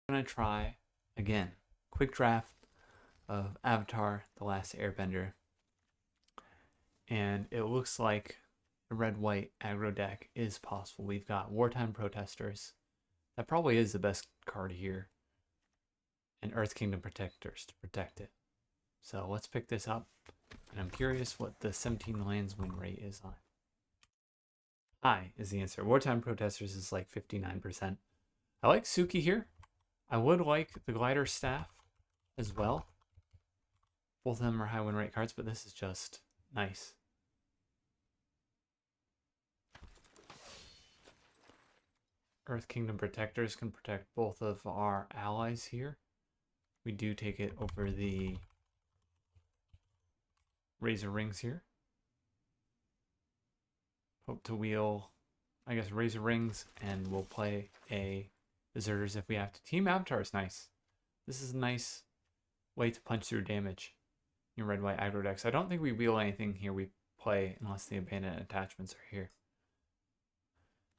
I'm gonna try again. Quick draft of Avatar: The Last Airbender, and it looks like a red-white aggro deck is possible. We've got Wartime Protesters. That probably is the best card here, and Earth Kingdom Protectors to protect it. So let's pick this up, and I'm curious what the 17 lands win rate is on. High is the answer. Wartime Protesters is like 59%. I like Suki here. I would like the Glider Staff as well. Both of them are high win rate cards, but this is just nice. Earth Kingdom Protectors can protect both of our allies here. We do take it over the Razor Rings here. Hope to wheel, I guess, Razor Rings, and we'll play a Deserters if we have to. Team Avatar is nice. This is a nice way to punch through damage in red-white aggro decks. I don't think we wheel anything here we play unless the abandoned attachments are here.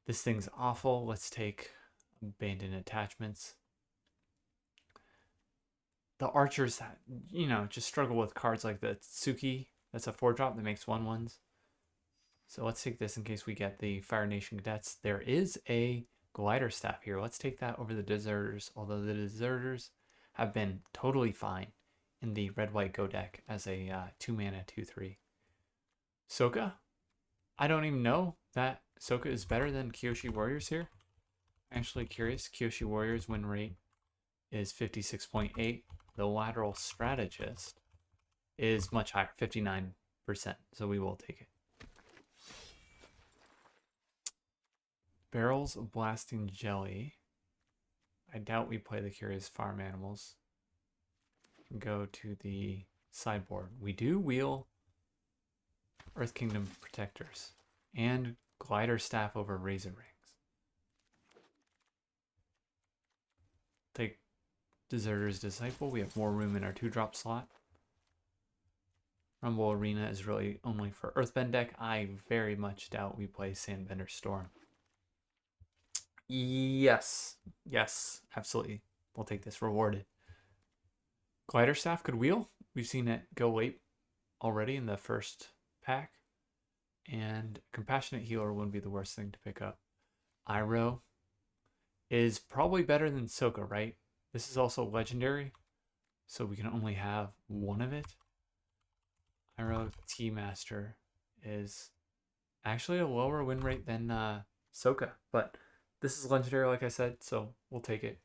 This thing's awful. Let's take abandoned attachments. The archers, just struggle with cards like the Tsuki. That's a 4-drop that makes 1/1s. So let's take this in case we get the Fire Nation Cadets. There is a Glider Staff here. Let's take that over the Deserters, although the Deserters have been totally fine in the red-white Go deck as a 2-mana 2/3. Soka? I don't even know that Soka is better than Kyoshi Warriors here. I'm actually curious. Kyoshi Warriors win rate is 56.8. The Lateral Strategist is much higher, 59%. So we will take it. Barrels of Blasting Jelly. I doubt we play the Curious Farm Animals. Go to the sideboard. We do wheel Earth Kingdom Protectors and Glider Staff over Razor Rings. Take Deserter's Disciple. We have more room in our 2-drop slot. Rumble Arena is really only for Earthbend deck. I very much doubt we play Sandbender Storm. Yes, absolutely. We'll take this rewarded. Glider Staff could wheel. We've seen it go late already in the first pack. And Compassionate Healer wouldn't be the worst thing to pick up. Iroh is probably better than Soka, right? This is also legendary, so we can only have one of it. Iroh Tea Master is actually a lower win rate than Soka, but this is legendary, like I said, so we'll take it.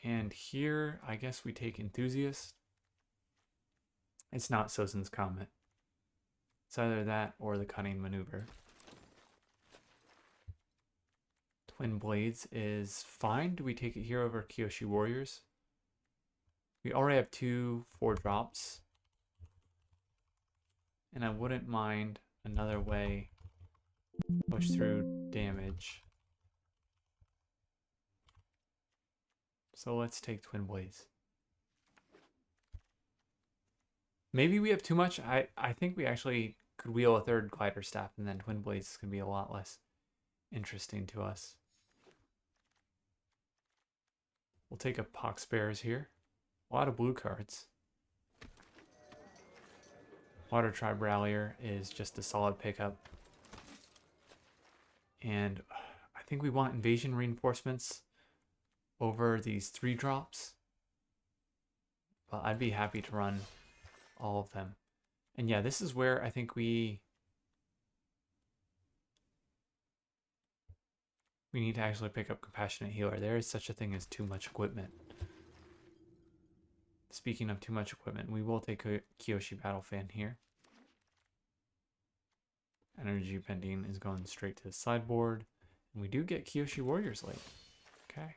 And here, I guess we take Enthusiast. It's not Sozin's Comet. It's either that or the Cunning Maneuver. Twin Blades is fine. Do we take it here over Kyoshi Warriors? We already have 2 4-drops. And I wouldn't mind another way push through damage. So let's take Twin Blades. Maybe we have too much. I think we actually could wheel a 3rd Glider Staff, and then Twin Blades is going to be a lot less interesting to us. We'll take a Pox Bears here. A lot of blue cards. Water Tribe Rallier is just a solid pickup. And I think we want Invasion Reinforcements over these 3-drops. But I'd be happy to run all of them. And yeah, this is where I think we need to actually pick up Compassionate Healer. There is such a thing as too much equipment. Speaking of too much equipment, we will take a Kyoshi Battle Fan here. Energy Pending is going straight to the sideboard. And we do get Kyoshi Warriors late. Okay.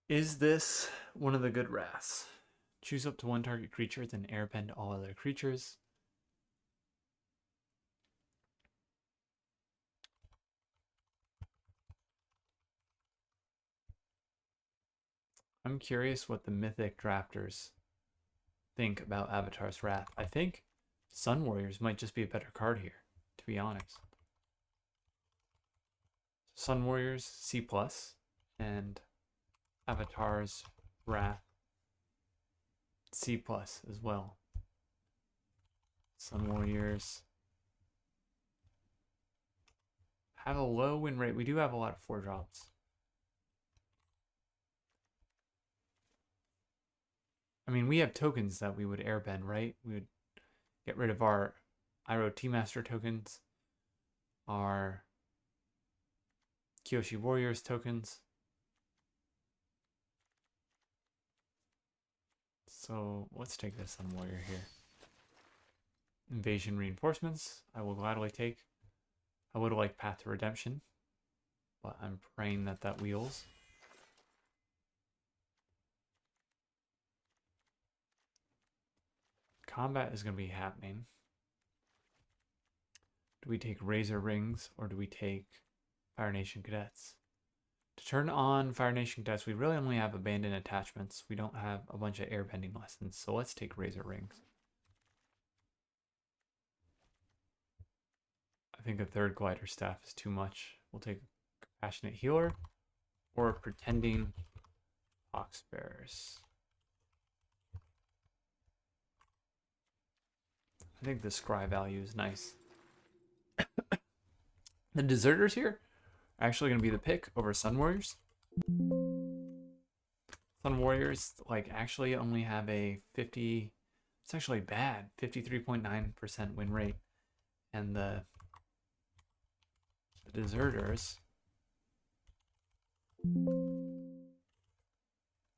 Is this one of the good wraths? Choose up to 1 target creature, then airbend all other creatures. I'm curious what the Mythic Drafters think about Avatar's Wrath. I think Sun Warriors might just be a better card here, to be honest. Sun Warriors C+, and Avatar's Wrath C+ as well. Sun Warriors have a low win rate. We do have a lot of 4-drops. I mean, we have tokens that we would airbend, right? We would get rid of our Iroh Tea Master tokens, our Kyoshi Warriors tokens. So let's take this on Warrior here. Invasion Reinforcements, I will gladly take. I would like Path to Redemption, but I'm praying that that wheels. Combat is going to be happening. Do we take Razor Rings or do we take Fire Nation Cadets? To turn on Fire Nation Cadets, we really only have Abandoned Attachments. We don't have a bunch of airbending lessons, so let's take Razor Rings. I think a third Glider Staff is too much. We'll take Compassionate Healer or Pretending Poxbearers. I think the scry value is nice. The Deserters here are actually going to be the pick over Sun Warriors. Sun Warriors actually only have a 50, it's actually bad, 53.9% win rate. And the Deserters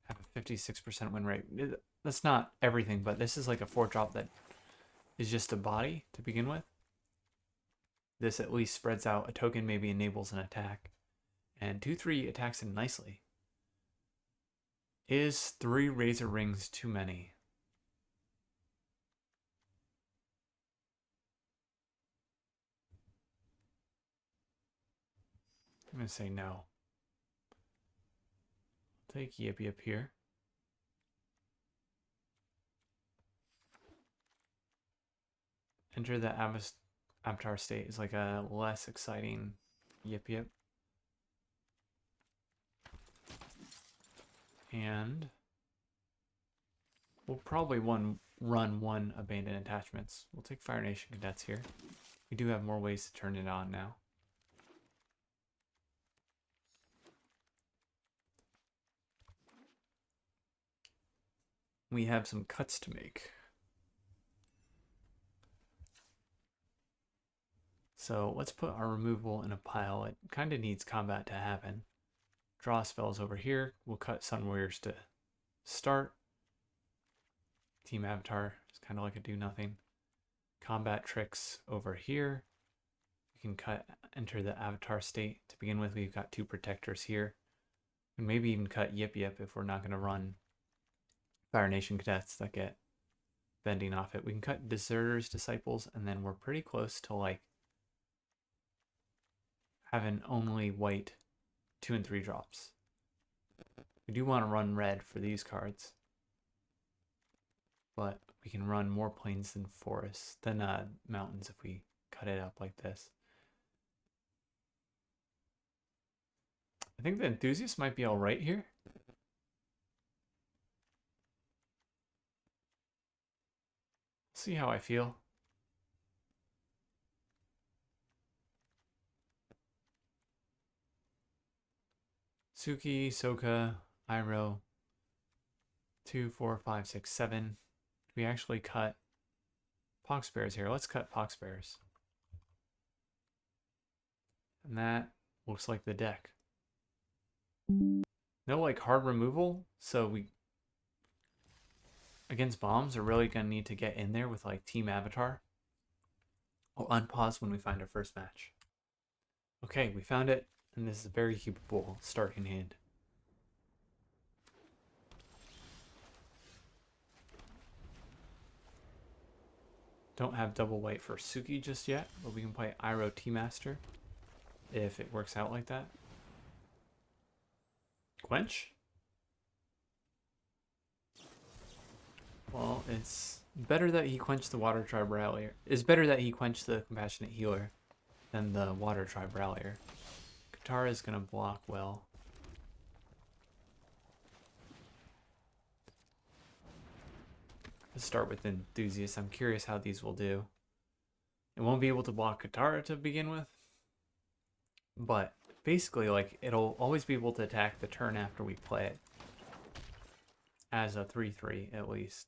have a 56% win rate. That's not everything, but this is like a 4-drop that is just a body to begin with. This at least spreads out. A token maybe enables an attack. And 2/3 attacks him nicely. Is 3 Razor Rings too many? I'm going to say no. I'll take Yip Yip here. Enter the Avatar state is like a less exciting Yip Yip. And we'll probably run one Abandoned Attachments. We'll take Fire Nation Cadets here. We do have more ways to turn it on now. We have some cuts to make. So let's put our removal in a pile. It kind of needs combat to happen. Draw spells over here. We'll cut Sun Warriors to start. Team Avatar is kind of like a do nothing. Combat tricks over here. We can enter the Avatar state. To begin with, we've got 2 protectors here. And maybe even cut Yip Yip if we're not going to run Fire Nation Cadets that get bending off it. We can cut Deserters, Disciples, and then we're pretty close to having only white 2 and 3 drops. We do want to run red for these cards, but we can run more plains than forests, than mountains if we cut it up like this. I think the Enthusiast might be all right here. See how I feel. Suki, Sokka, Iroh, 2, 4, 5, 6, 7. We actually cut Poxbearers here. Let's cut Poxbearers. And that looks like the deck. No hard removal, so we against bombs are really gonna need to get in there with Team Avatar. I'll unpause when we find our first match. Okay, we found it, and this is a very capable starting hand. Don't have double white for Suki just yet, but we can play Iroh Tea Master if it works out like that. Quench? Well, it's better that he quenched the Water Tribe Rallier. It's better that he quenched the Compassionate Healer than the Water Tribe Rallier. Katara is going to block well. Let's start with Enthusiast. I'm curious how these will do. It won't be able to block Katara to begin with. But basically, like, it'll always be able to attack the turn after we play it. As a 3-3, at least.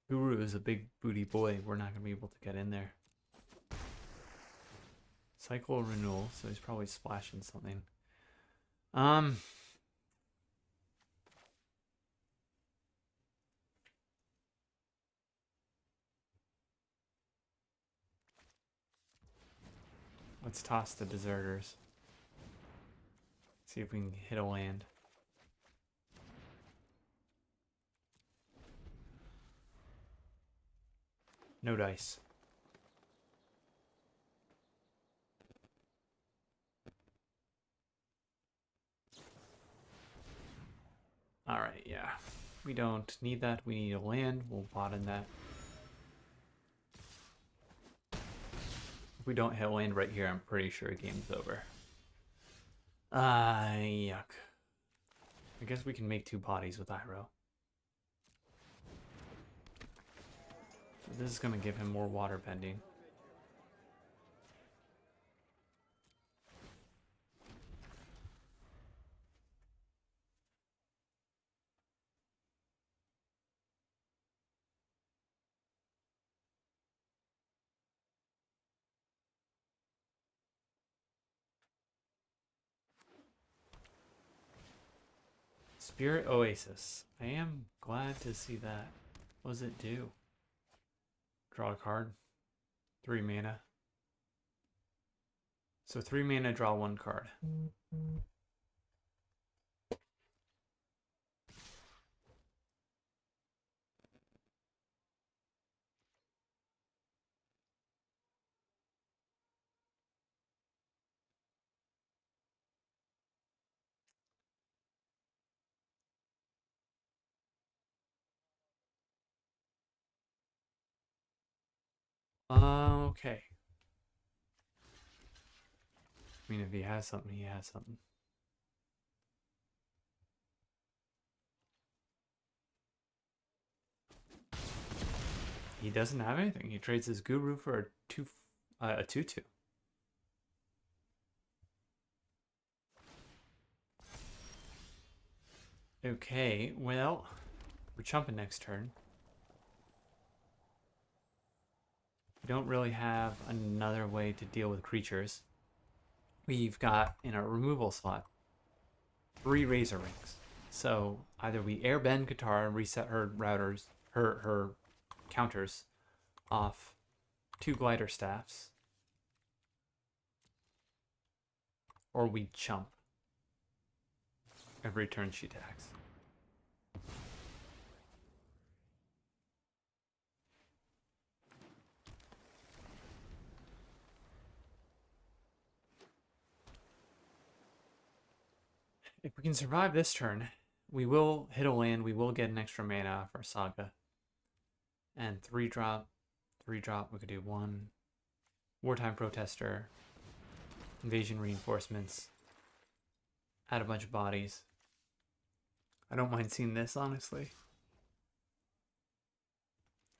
Guru is a big booty boy. We're not going to be able to get in there. Cycle renewal, so he's probably splashing something. Let's toss the deserters. See if we can hit a land. No dice. Alright, yeah. We don't need that. We need a land. We'll bot in that. If we don't hit land right here, I'm pretty sure game's over. Yuck. I guess we can make 2 bodies with Iroh. So this is going to give him more water bending. Spirit Oasis. I am glad to see that. What does it do? Draw a card. 3 mana. So 3 mana, draw 1 card. Okay. I mean, if he has something, he has something. He doesn't have anything. He trades his Guru for a 2/2. Okay, well, we're chumping next turn. We don't really have another way to deal with creatures. We've got, in our removal slot, 3 Razor Rings. So either we airbend Katara and reset her routers, her counters off 2 Glider Staffs, or we chump every turn she attacks. If we can survive this turn, we will hit a land, we will get an extra mana off our Saga. And 3-drop, we could do 1 Wartime Protester, Invasion Reinforcements, add a bunch of bodies. I don't mind seeing this, honestly.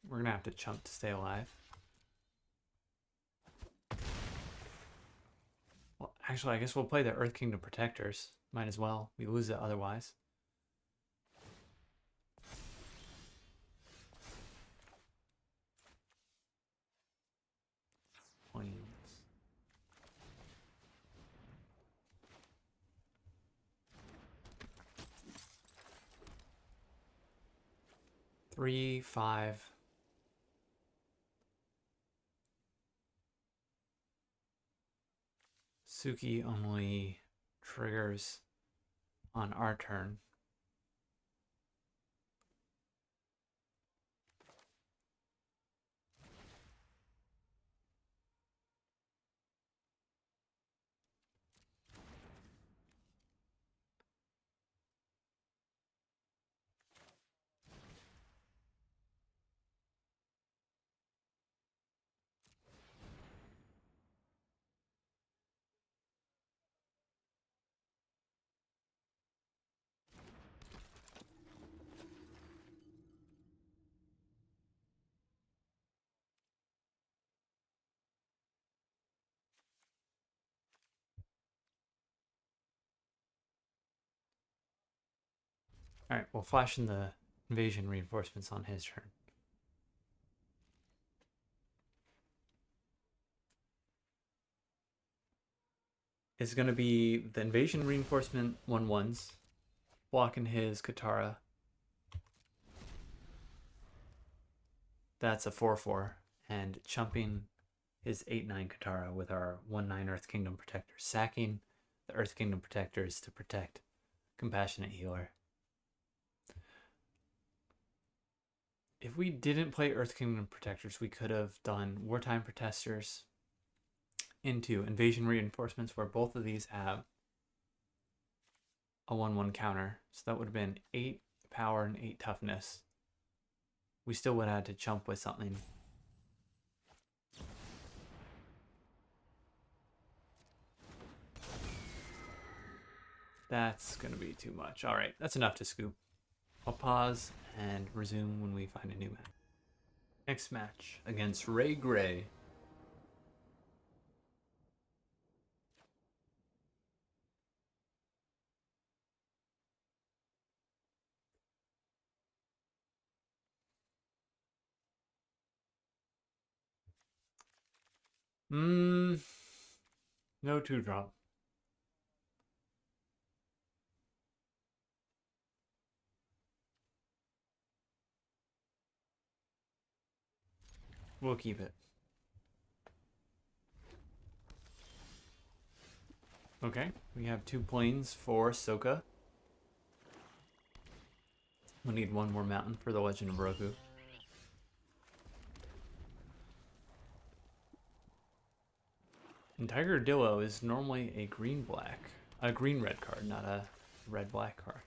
We're gonna have to chump to stay alive. Well, actually, I guess we'll play the Earth Kingdom Protectors. Might as well. We lose it otherwise. Points. 3, 5. Suki only triggers on our turn. Alright, we'll flash in the invasion reinforcements on his turn. It's going to be the invasion reinforcement 1/1s, blocking his Katara. That's a 4/4, and chumping his 8/9 Katara with our 1/9 Earth Kingdom Protector, sacking the Earth Kingdom Protectors to protect Compassionate Healer. If we didn't play Earth Kingdom Protectors, we could have done Wartime Protesters into Invasion Reinforcements, where both of these have a 1/1 counter. So that would have been 8 power and 8 toughness. We still would have had to chump with something. That's going to be too much. All right, that's enough to scoop. I'll pause and resume when we find a new match. Next match against Ray Gray. No 2-drop. We'll keep it. Okay, we have 2 planes for Sokka. We'll need 1 more mountain for the Legend of Roku. And Tiger Dillo is normally a green-red card, not a red-black card.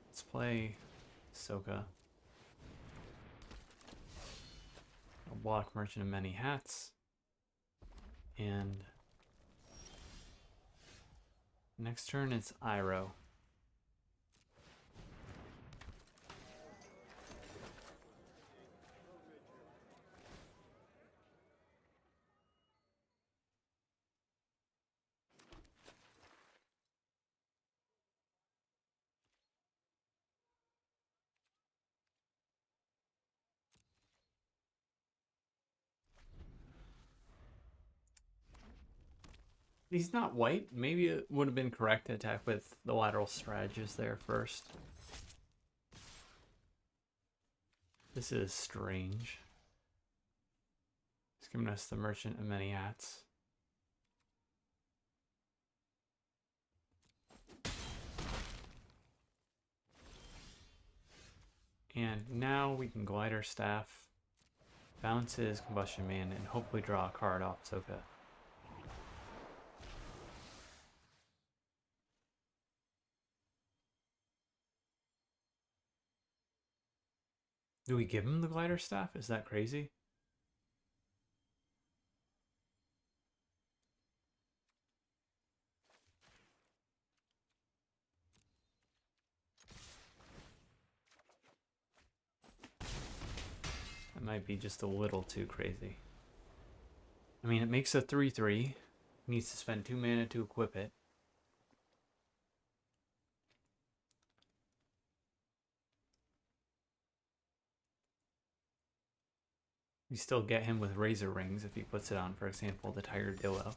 Let's play Sokka. I'll block Merchant of Many Hats. And next turn it's Iroh. He's not white. Maybe it would have been correct to attack with the lateral strategist there first. This is strange. He's giving us the Merchant of Many Hats. And now we can Glider Staff, bounce his Combustion Man, and hopefully draw a card off Sokka. Do we give him the Glider Staff? Is that crazy? That might be just a little too crazy. I mean, it makes a 3/3. Needs to spend 2 mana to equip it. You still get him with Razor Rings if he puts it on, for example, the Tiger Dillo.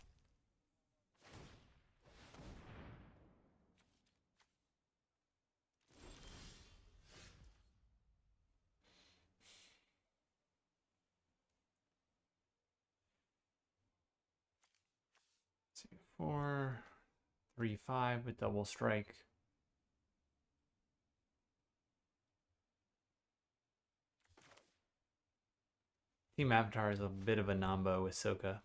Let's see, 4, 3, 5 with double strike. Team Avatar is a bit of a Nambo with Sokka.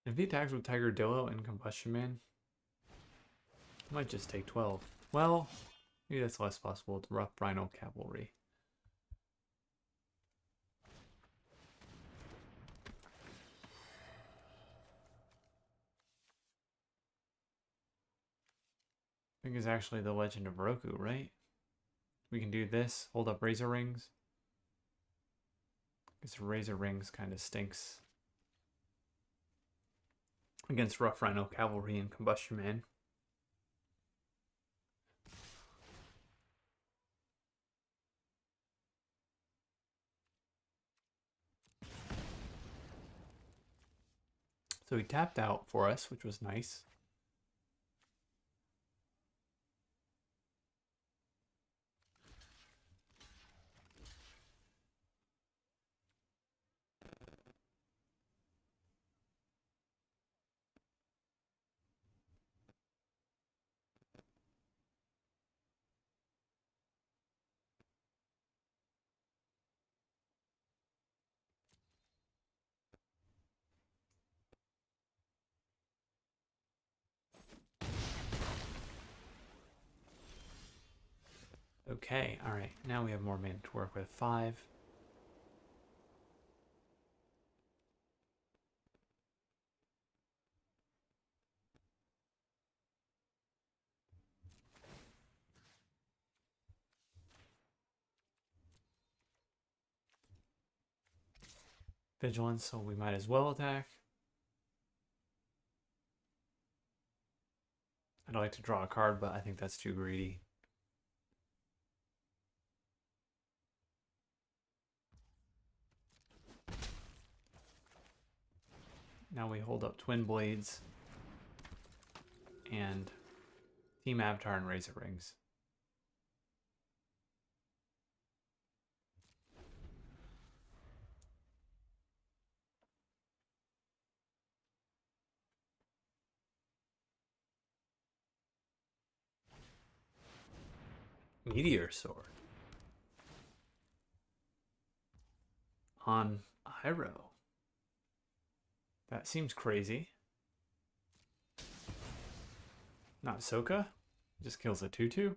If he attacks with Tiger Dillo and Combustion Man, I might just take 12. Well, maybe that's less possible with Rough Rhino Cavalry. I think it's actually the Legend of Roku, right? We can do this, hold up Razor Rings. Because Razor Rings kind of stinks against Rough Rhino Cavalry and Combustion Man. So he tapped out for us, which was nice. Okay, alright. Now we have more mana to work with. 5. Vigilance, so we might as well attack. I'd like to draw a card, but I think that's too greedy. Now we hold up Twin Blades and Team Avatar and Razor Rings. Meteor Sword on Iroh. That seems crazy. Not Sokka? Just kills a 2/2?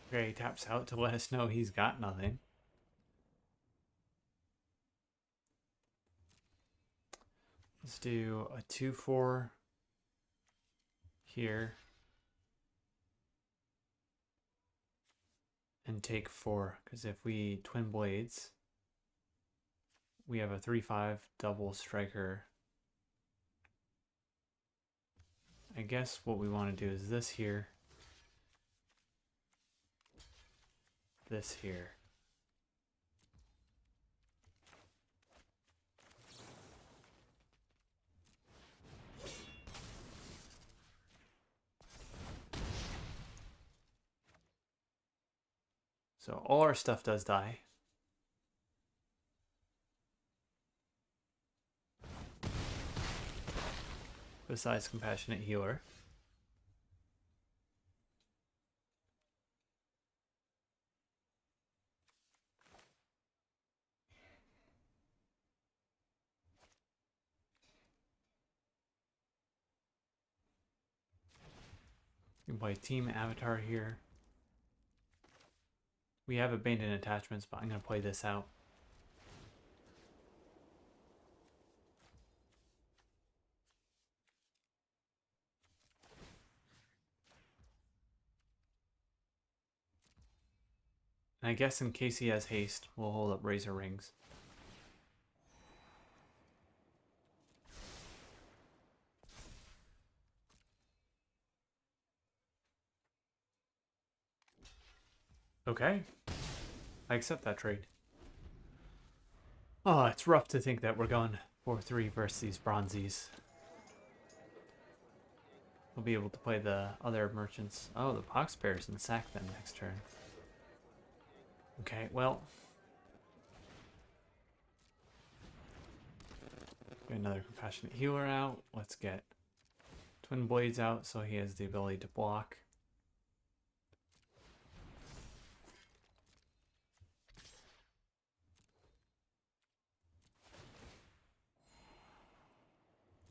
Okay, he taps out to let us know he's got nothing. Let's do a 2/4 here. And take 4, because if we Twin Blades, we have a 3/5 double striker. I guess what we want to do is this here. This here. So all our stuff does die. Besides Compassionate Healer. You can play Team Avatar here. We have Abandoned Attachments, but I'm going to play this out. And I guess in case he has haste, we'll hold up Razor Rings. Okay. I accept that trade. Oh, it's rough to think that we're going 4-3 versus these Bronzies. We'll be able to play the other merchants. Oh, the Pox Bears and sack them next turn. Okay, well. Get another Compassionate Healer out. Let's get Twin Blades out so he has the ability to block.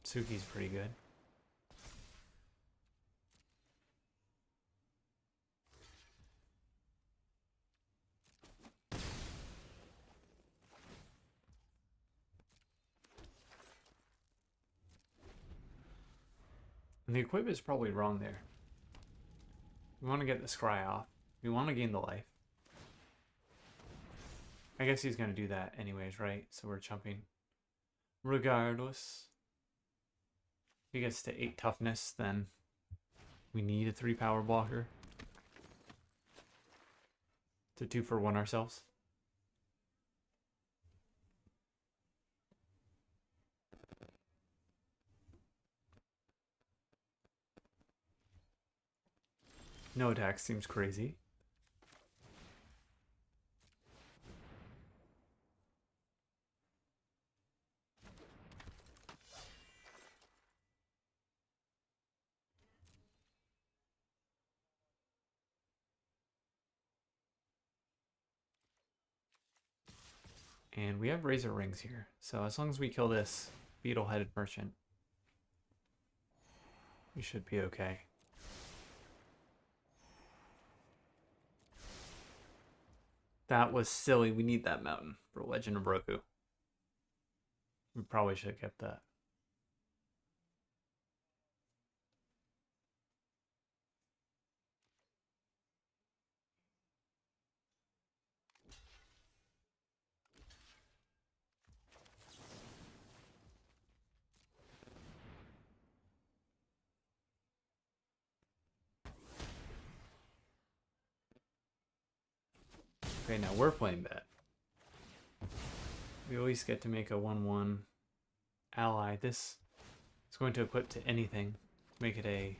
Suki's pretty good. And the equip is probably wrong there. We want to get the scry off. We want to gain the life. I guess he's going to do that anyways, right? So we're jumping. Regardless. If he gets to 8 toughness, then we need a 3 power blocker. To 2 for 1 ourselves. No attack seems crazy. And we have Razor Rings here. So as long as we kill this beetle-headed merchant, we should be okay. That was silly. We need that mountain for Legend of Roku. We probably should have kept that. Okay, now we're playing bad. We always get to make a 1/1 ally. This is going to equip to anything. Make it a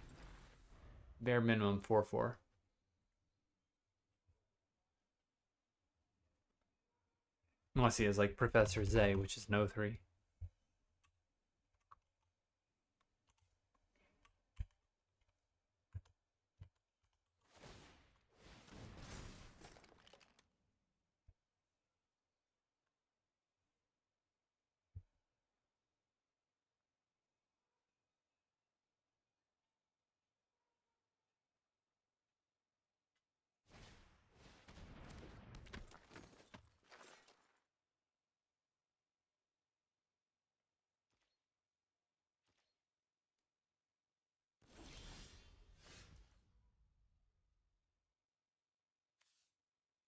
bare minimum 4/4. Unless he has like Professor Zay, which is no 3.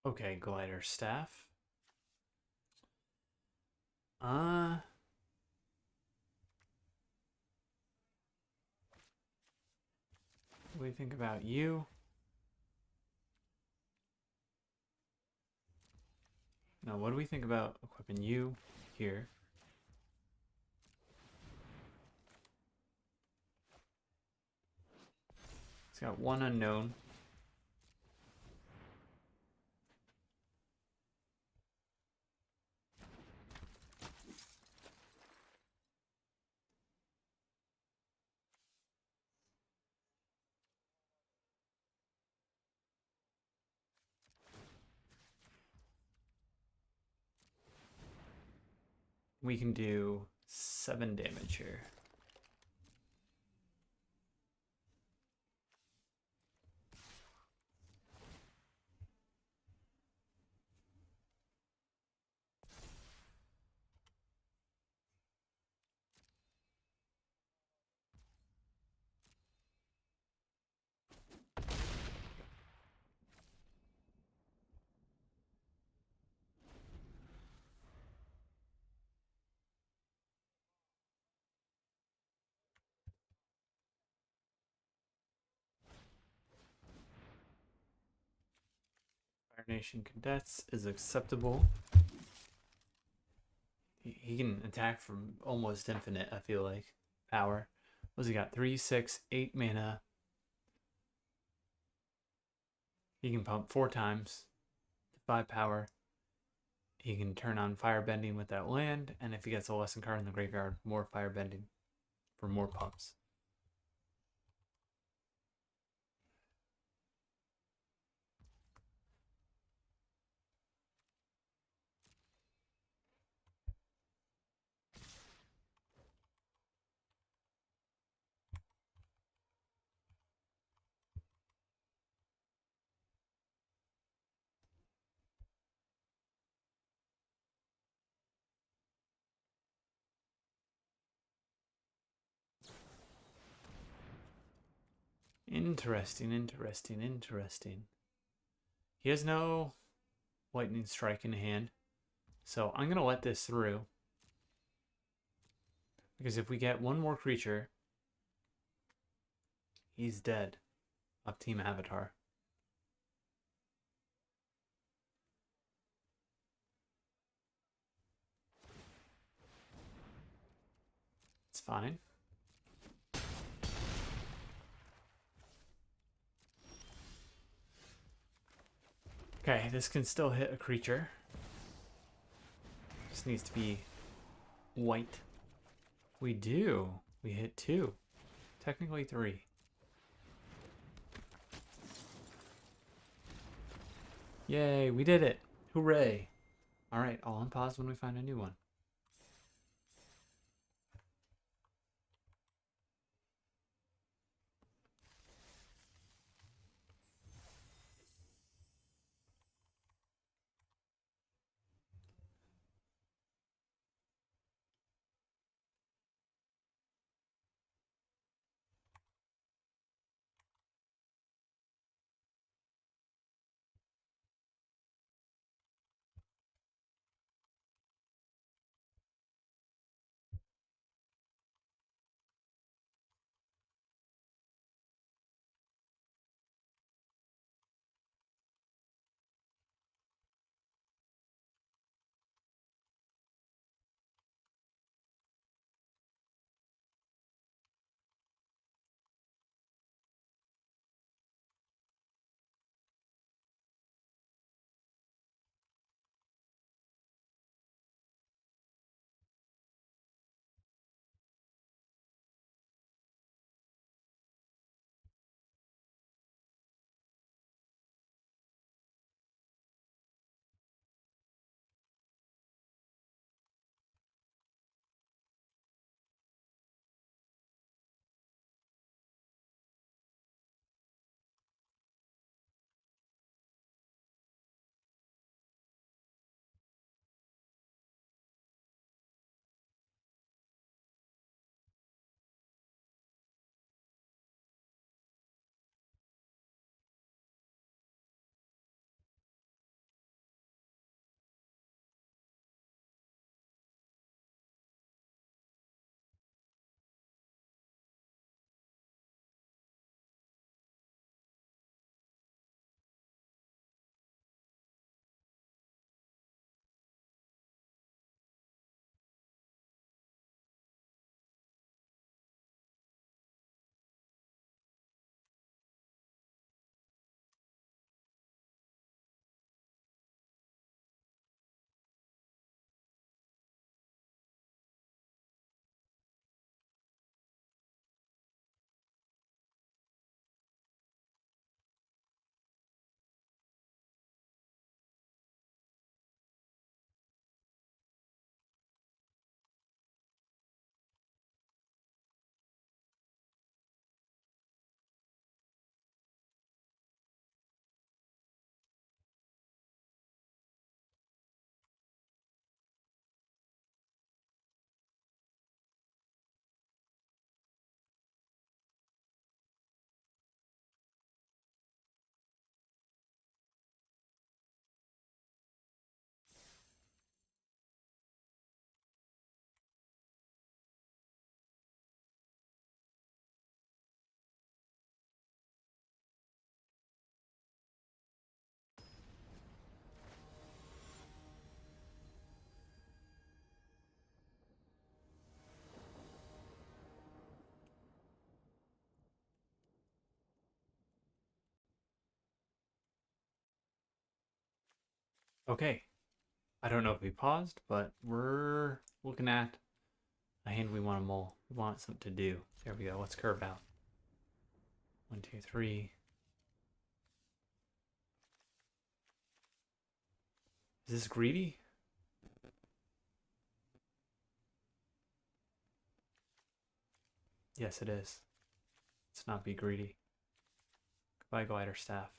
Okay, Glider Staff. What do we think about you? Now, what do we think about equipping you here? It's got 1 unknown. We can do 7 damage here. Fire Nation Cadets is acceptable. He can attack from almost infinite, I feel like. Power. What's he got? 3, 6, 8 mana. He can pump 4 times. 5 power. he can turn on firebending with that land, and if he gets a lesson card in the graveyard, more firebending for more pumps. Interesting, interesting, interesting. He has no lightning strike in hand, so I'm going to let this through. Because if we get one more creature, he's dead. Up Team Avatar. It's fine. Okay, this can still hit a creature. Just needs to be white. We do. We hit 2. Technically 3. Yay, we did it. Hooray. Alright, I'll unpause when we find a new one. Okay. I don't know if we paused, but we're looking at a hand we want to mull. We want something to do. There we go. Let's curve out. 1, 2, 3. Is this greedy? Yes, it is. Let's not be greedy. Goodbye, glider staff.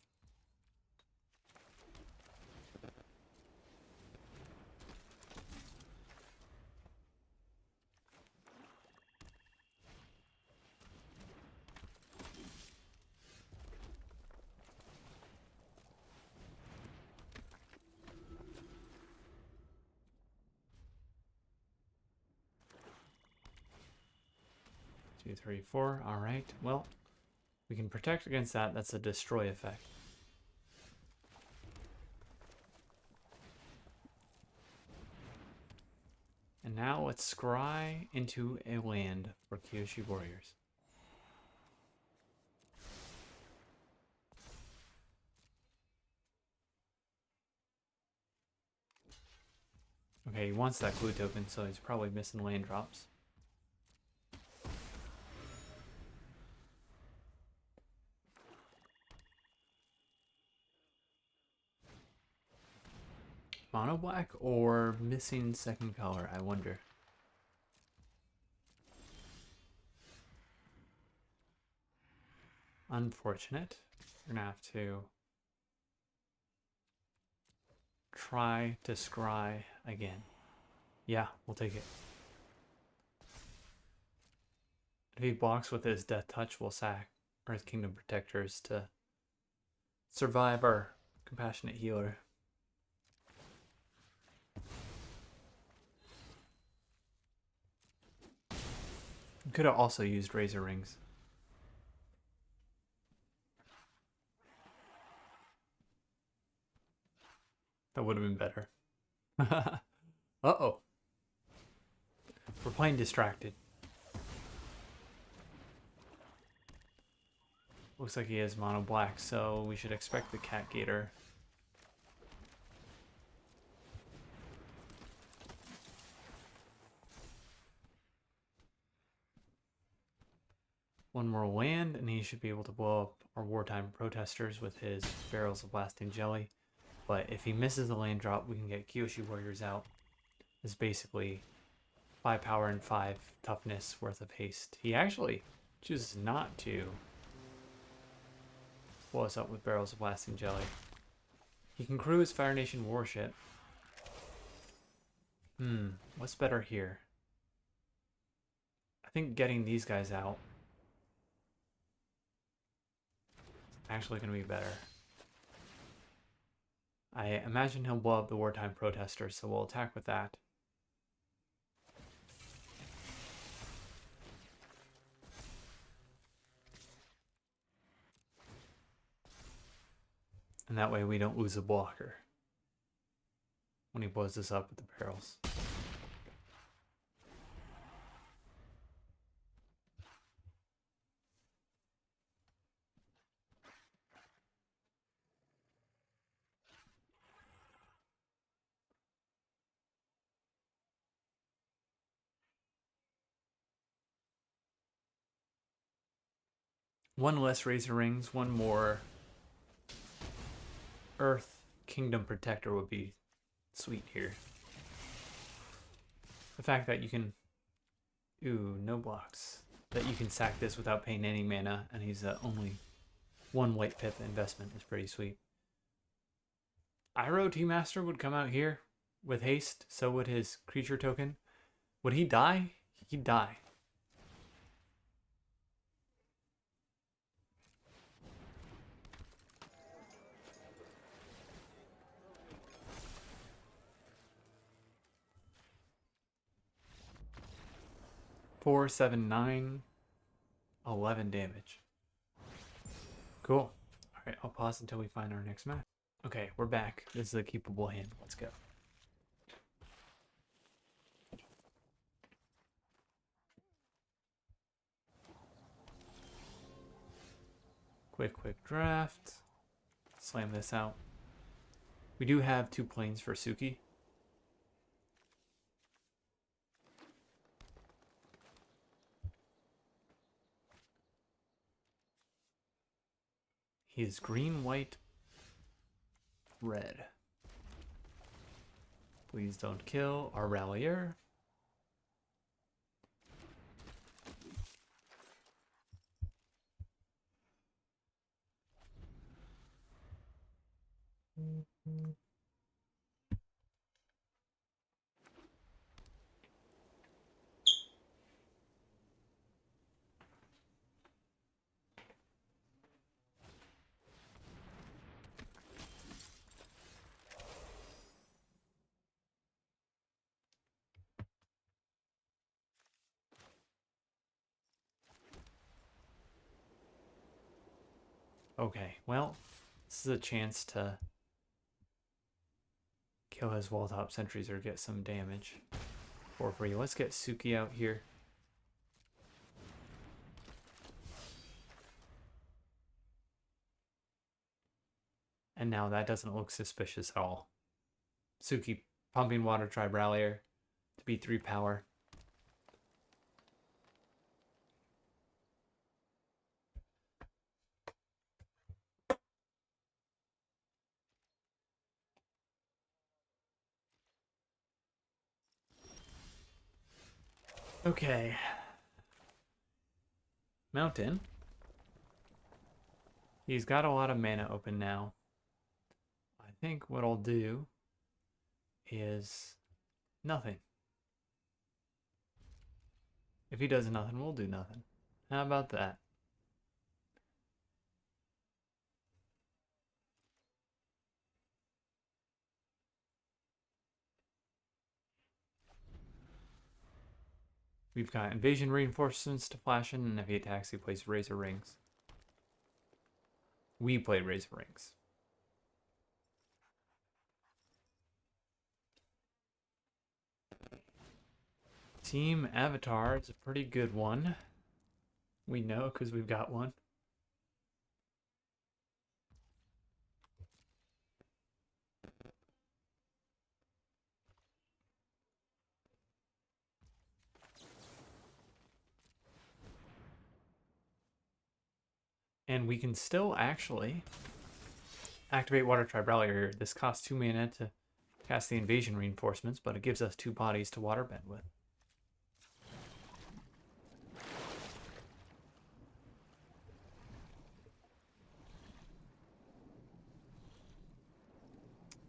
Two, three, four. All right. Well, we can protect against that. That's a destroy effect. And now let's scry into a land for Kyoshi warriors. Okay, he wants that clue token, so he's probably missing land drops. Mono black or missing second color, I wonder. Unfortunate. We're gonna have to try to scry again. Yeah, we'll take it. If he blocks with his Death Touch, we'll sack Earth Kingdom Protectors to survive our Compassionate Healer. Could have also used Razor Rings. That would have been better. Uh-oh. We're playing distracted. Looks like he has mono black, so we should expect the Cat Gator. One more land, and he should be able to blow up our Wartime Protesters with his Barrels of Blasting Jelly. But if he misses the land drop, we can get Kyoshi Warriors out. It's basically 5 power and 5 toughness worth of haste. He actually chooses not to blow us up with Barrels of Blasting Jelly. He can crew his Fire Nation warship. What's better here? I think getting these guys out is actually going to be better. I imagine he'll blow up the Wartime Protester, so we'll attack with that. And that way we don't lose a blocker when he blows us up with the barrels. One less Razor Rings, one more Earth Kingdom Protector would be sweet here. The fact that you can... Ooh, no blocks. That you can sack this without paying any mana, and he's only one white pip investment is pretty sweet. Iroh T-Master would come out here with haste, so would his creature token. Would he die? He'd die. Four, 7, 9, 11 damage. Cool. Alright, I'll pause until we find our next match. Okay, we're back. This is a keepable hand. Let's go. Quick draft. Slam this out. We do have 2 planes for Suki. He is green, white, red. Please don't kill our rallier. Okay, well, this is a chance to kill his wall top sentries or get some damage for free. Let's get Suki out here. And now that doesn't look suspicious at all. Suki pumping Water Tribe Rallier to be 3 power. Okay. Mountain. He's got a lot of mana open now. I think what I'll do is nothing. If he does nothing, we'll do nothing. How about that? We've got invasion reinforcements to flash in, and if he attacks, he plays Razor Rings. We played Razor Rings. Team Avatar is a pretty good one. We know because we've got one. And we can still actually activate Water Tribe Rallier. This costs 2 mana to cast the invasion reinforcements, but it gives us 2 bodies to waterbend with.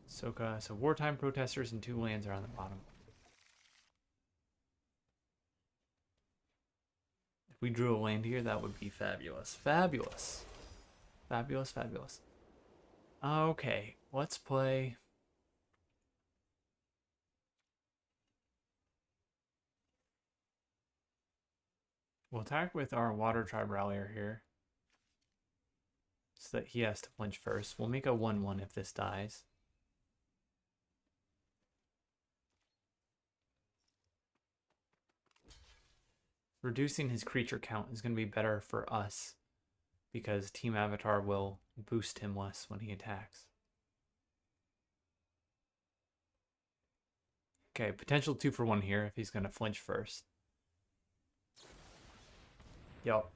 Soka, so Wartime Protesters and 2 lands are on the bottom. If we drew a land here, that would be fabulous. Fabulous. Fabulous, fabulous. Okay, let's play. We'll attack with our Water Tribe Rallier here, so that he has to flinch first. We'll make a 1/1 if this dies. Reducing his creature count is going to be better for us because Team Avatar will boost him less when he attacks. Okay, potential 2-for-1 here if he's going to flinch first. Yup.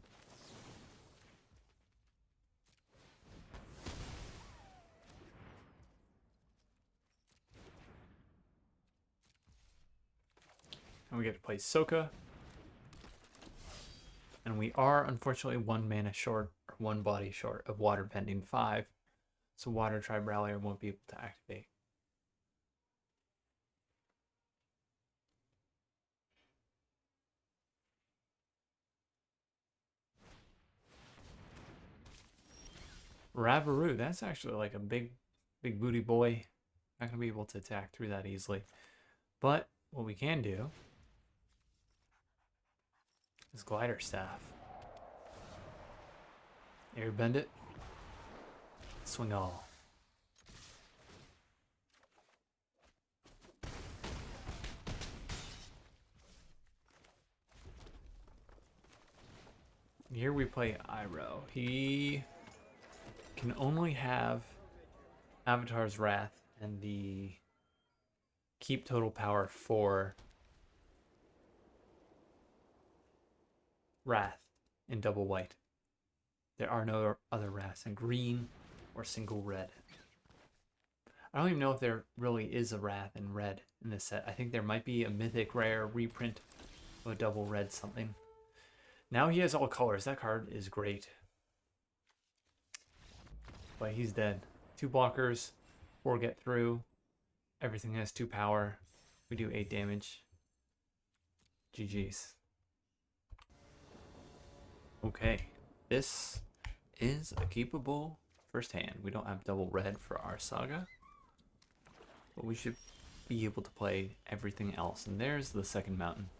And we get to play Soka. And we are unfortunately 1 mana short, or 1 body short of waterbending 5. So Water Tribe Rallier won't be able to activate. Ravaru, that's actually like a big booty boy. Not gonna be able to attack through that easily. But what we can do is Glider Staff. Airbend it. Swing all. Here we play Iroh. He can only have Avatar's Wrath and the keep total power for Wrath in double white. There are no other wraths in green or single red. I don't even know if there really is a wrath in red in this set. I think there might be a mythic rare reprint of a double red something. Now he has all colors. That card is great. But he's dead. 2 blockers, 4 get through. Everything has 2 power. We do 8 damage. GG's. Okay, this is a keepable first hand. We don't have double red for our saga, but we should be able to play everything else. And there's the second mountain.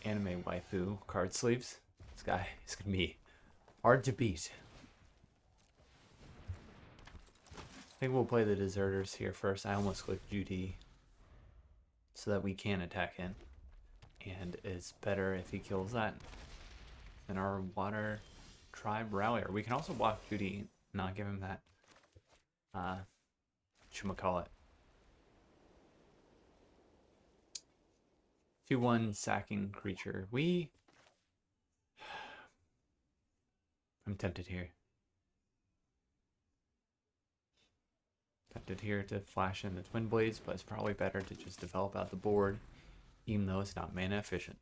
Anime waifu card sleeves. This guy is gonna be hard to beat. I think we'll play the deserters here first. I almost clicked Judy so that we can attack him. And it's better if he kills that than our water tribe rallier. We can also block Judy, not give him that whatchamacallit. 2/1 sacking creature. I'm tempted here. Tempted here to flash in the Twin Blades, but it's probably better to just develop out the board, even though it's not mana efficient.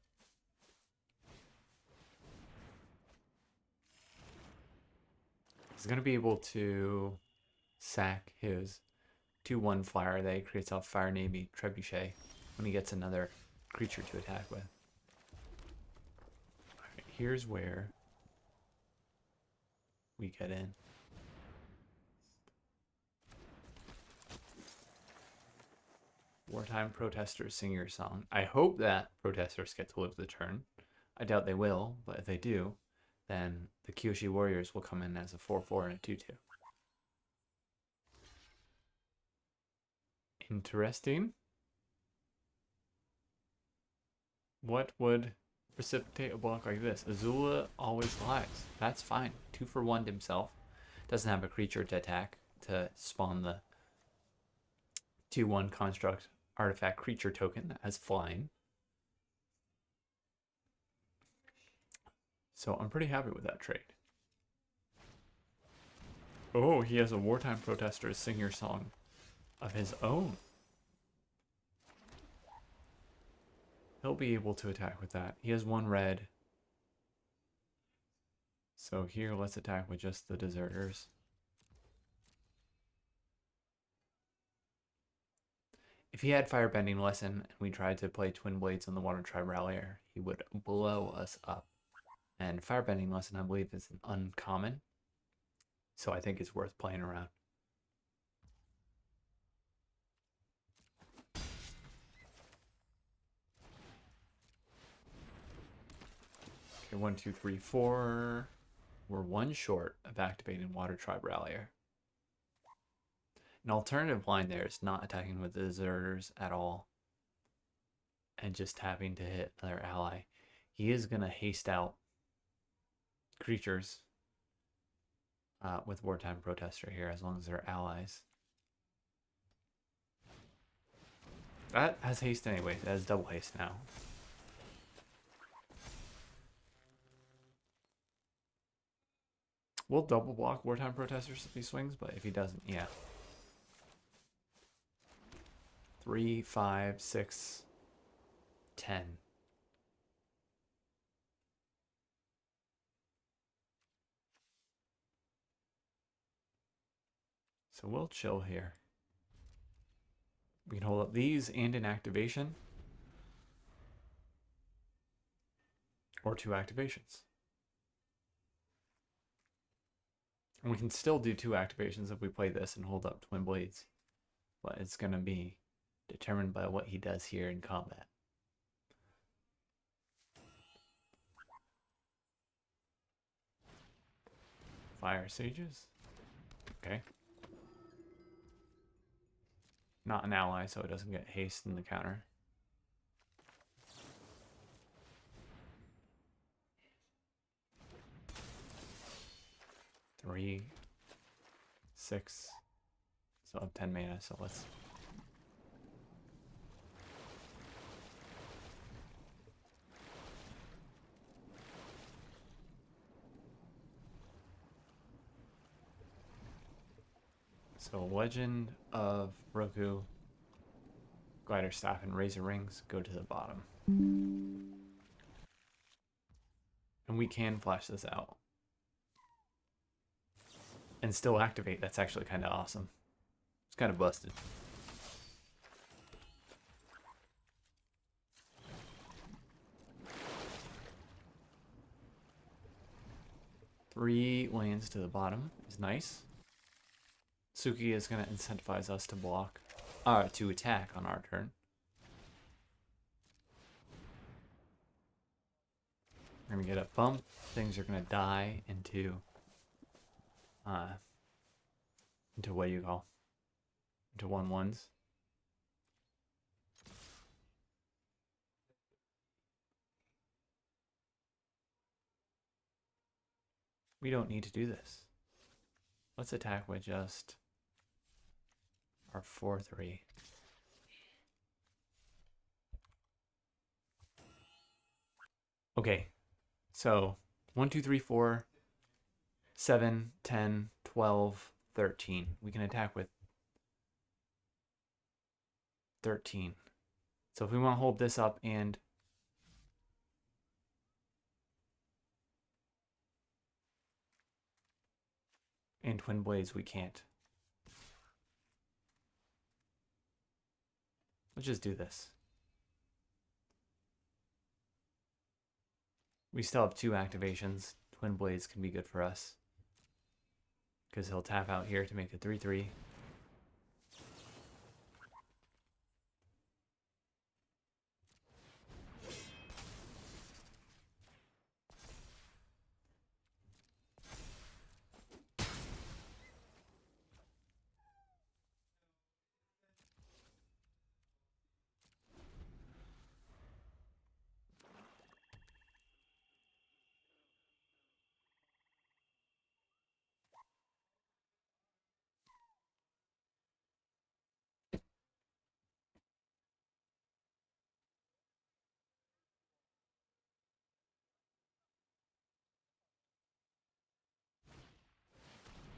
He's going to be able to sack his 2/1 flyer that he creates off Fire Navy Trebuchet when he gets another creature to attack with. Alright, here's where we get in. Wartime Protesters sing your song. I hope that Protesters get to live the turn. I doubt they will, but if they do, then the Kyoshi Warriors will come in as a 4/4 and a 2/2. Interesting. What would precipitate a block like this? Azula always lies. That's fine. 2-for-1 himself. Doesn't have a creature to attack to spawn the 2/1 construct artifact creature token as flying. So I'm pretty happy with that trade. Oh, he has a Wartime Protesters sing your song of his own. He'll be able to attack with that. He has 1 red. So here, let's attack with just the deserters. If he had Firebending Lesson and we tried to play Twin Blades on the Water Tribe Rallier, he would blow us up. And Firebending Lesson, I believe, is an uncommon. So I think it's worth playing around. Okay, 1, 2, 3, 4. We're 1 short of activating Water Tribe Rallier. An alternative line there is not attacking with the deserters at all and just having to hit their ally. He is going to haste out creatures with Wartime Protester here as long as they're allies. That has haste anyway. That has double haste now. We'll double block Wartime Protesters if he swings, but if he doesn't, yeah. 3, 5, 6, 10. So we'll chill here. We can hold up these and an activation. Or 2 activations. And we can still do 2 activations if we play this and hold up Twin Blades. But it's going to be determined by what he does here in combat. Fire Sages. Okay. Not an ally, so it doesn't get haste in the counter. Three, 6. So I have 10 mana, so let's... So Legend of Roku, Glider Staff, and Razor Rings go to the bottom. And we can flash this out. And still activate. That's actually kind of awesome. It's kind of busted. Three lands to the bottom is nice. Suki is going to incentivize us to block, to attack on our turn. We're going to get a bump. Things are going to die into what do you call? Into 1/1s. We don't need to do this. Let's attack with just our 4/3. Okay, so 1, 2, 3, 4, 7, 10, 12, 13. We can attack with 13. So if we want to hold this up and Twin Blades, we can't. Let's just do this. We still have 2 activations. Twin Blades can be good for us, because he'll tap out here to make a 3/3.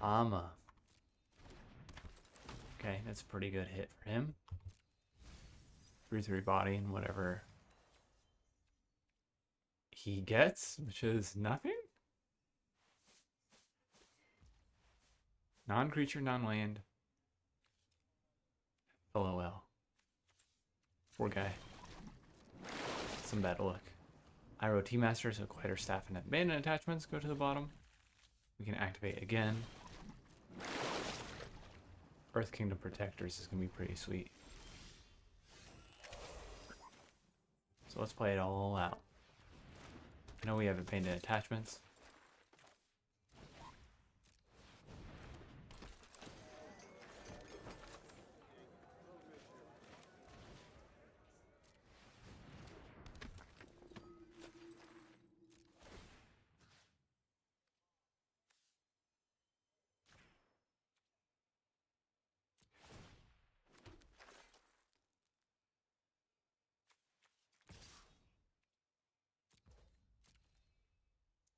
Ama. Okay, that's a pretty good hit for him. 3/3 body and whatever he gets, which is nothing. Non-creature, non-land. LOL. Poor guy. Some bad luck. Iroh T-Master, so Glider Staff and Abandoned Attachments go to the bottom. We can activate again. Earth Kingdom Protectors is going to be pretty sweet. So let's play it all out. I know we have Abandoned Attachments.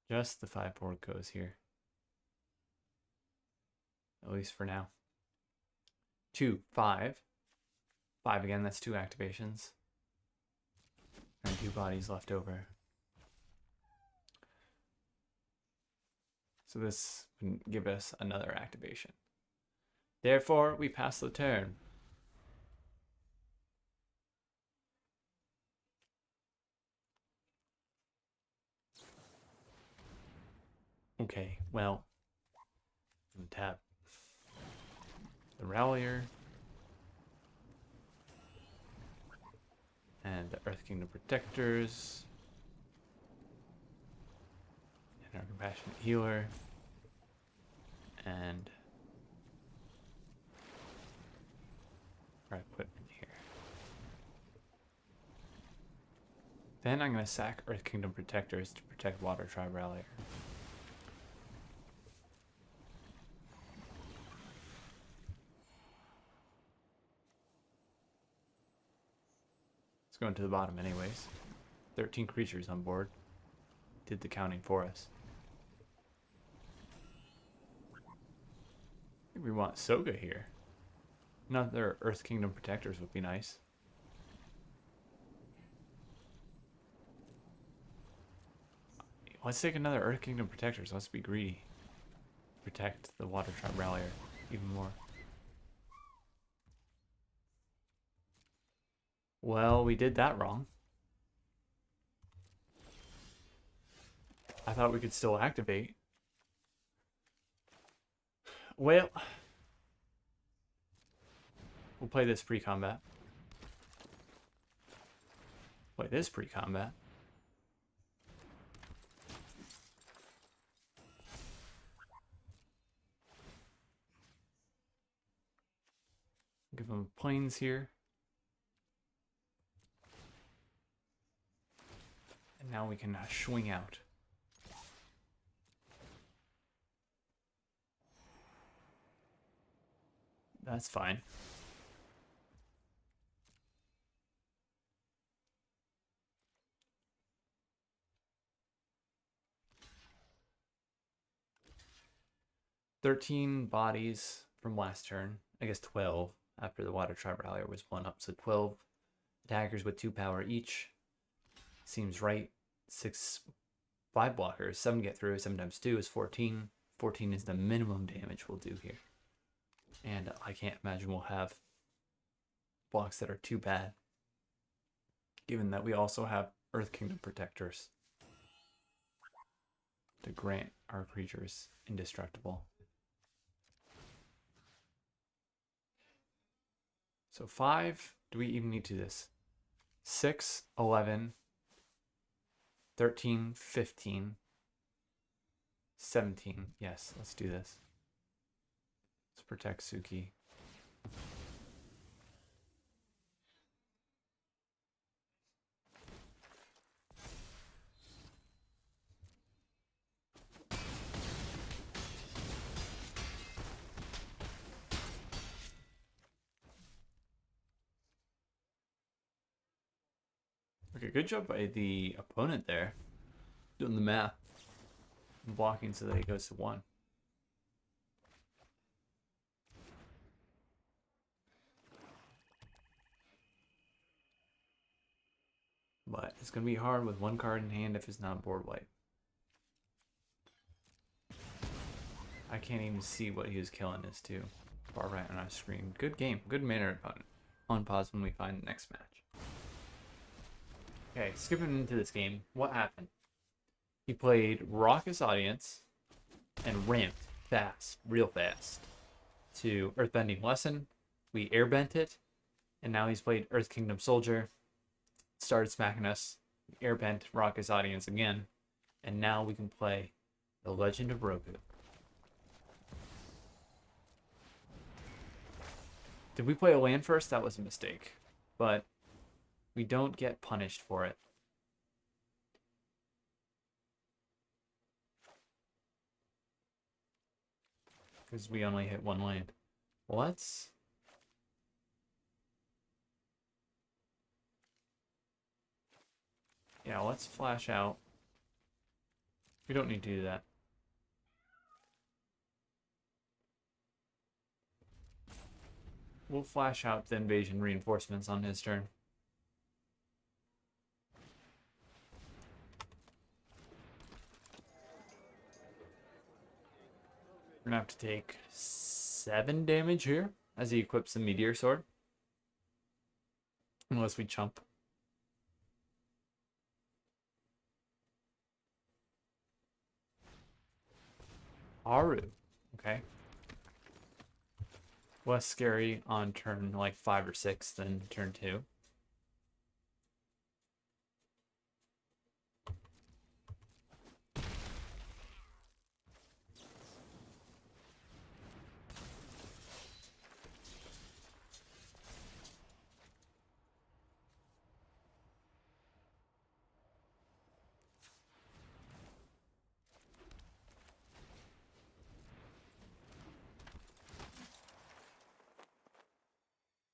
Just the 5/4 goes here. At least for now. 2, 5. 5 again, that's 2 activations. And 2 bodies left over. So this can give us another activation. Therefore, we pass the turn. Okay, well, tap the Rallier and the Earth Kingdom Protectors and our Compassionate Healer and our equipment here. Then I'm going to sack Earth Kingdom Protectors to protect Water Tribe Rallier. Going to the bottom anyways. 13 creatures on board. Did the counting for us. think we want Soga here. Another Earth Kingdom Protectors would be nice. Let's take another Earth Kingdom Protectors. Let's be greedy. Protect the Water Tribe Rallier even more. Well, we did that wrong. I thought we could still activate. Well, we'll play this pre-combat. Play this pre-combat. Give them planes here. And now we can swing out. That's fine. "13 bodies from last turn. I guess 12 after the Water Tribe Rallier was 1 up. So 12 attackers with 2 power each. Seems right. 5 blockers. 7 get through. 7 times 2 is 14. 14 is the minimum damage we'll do here. And I can't imagine we'll have blocks that are too bad, given that we also have Earth Kingdom Protectors to grant our creatures indestructible. So 5, do we even need to do this? 6, 11, 13, 15, 17. Yes, let's do this. Let's protect Suki. Okay, good job by the opponent there. Doing the math. Blocking so that he goes to 1. But it's going to be hard with 1 card in hand if it's not board wipe. I can't even see what he was killing us too. Far right on our screen. Good game. Good mannered opponent. On pause when we find the next match. Okay, skipping into this game. What happened? He played Raucous Audience and ramped fast, real fast, to Earthbending Lesson. We airbent it, and now he's played Earth Kingdom Soldier. Started smacking us, airbent Raucous Audience again, and now we can play The Legend of Roku. Did we play a land first? That was a mistake, but we don't get punished for it. Because we only hit 1 land. Let's... Yeah, let's flash out. We don't need to do that. We'll flash out the invasion reinforcements on his turn. We're gonna have to take 7 damage here as he equips the Meteor Sword. Unless we chump. Aru. Okay. Less scary on turn like 5 or 6 than turn 2.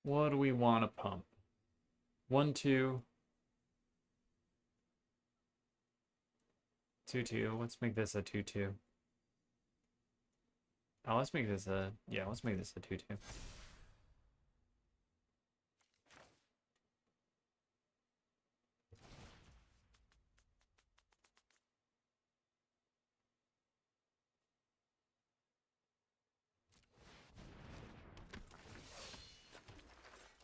What do we want to pump? 1, 2. 2, 2. Let's make this a 2, 2. Oh, let's make this a, yeah, let's make this a 2/2.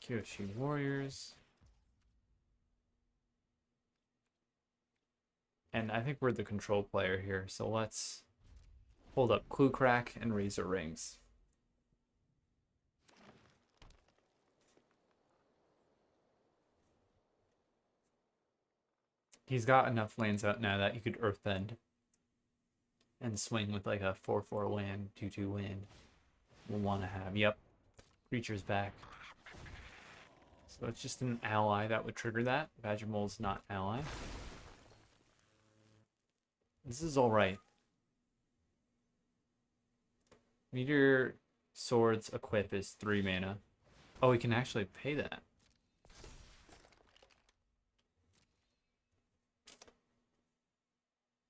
Kyoshi Warriors. And I think we're the control player here, so let's hold up Clue Crack and Razor Rings. He's got enough lands out now that you could Earthbend and swing with like a 4/4 land, 2/2 land. We'll want to have, yep, creatures back. So it's just an ally that would trigger that. Badger Mole's not ally. This is alright. Meteor Sword's equip is 3 mana. Oh, we can actually pay that.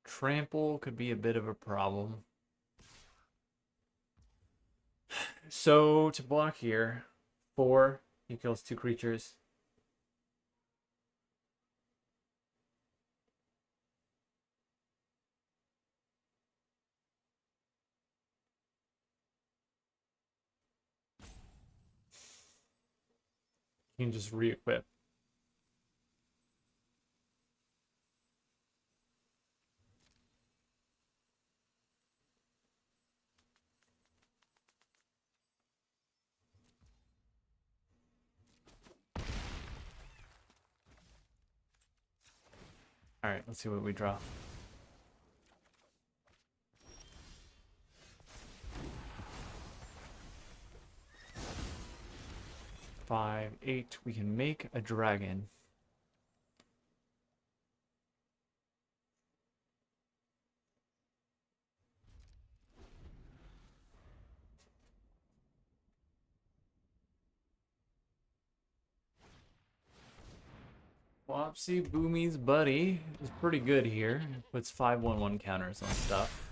Trample could be a bit of a problem. So to block here, 4, he kills 2 creatures. You can just re-equip. Alright, let's see what we draw. Five, 8. We can make a dragon. Wopsy Boomy's buddy is pretty good here. It puts 5/1/1 counters on stuff.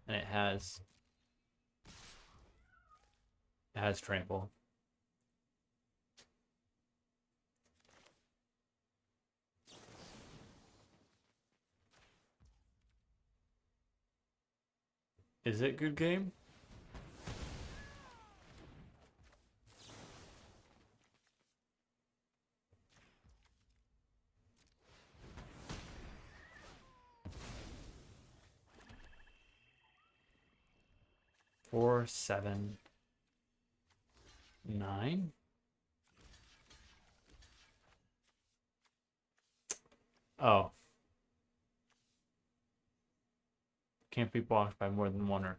And it has trample. Is it good game? Four, 7, 9. Oh. Can't be blocked by more than 1 or...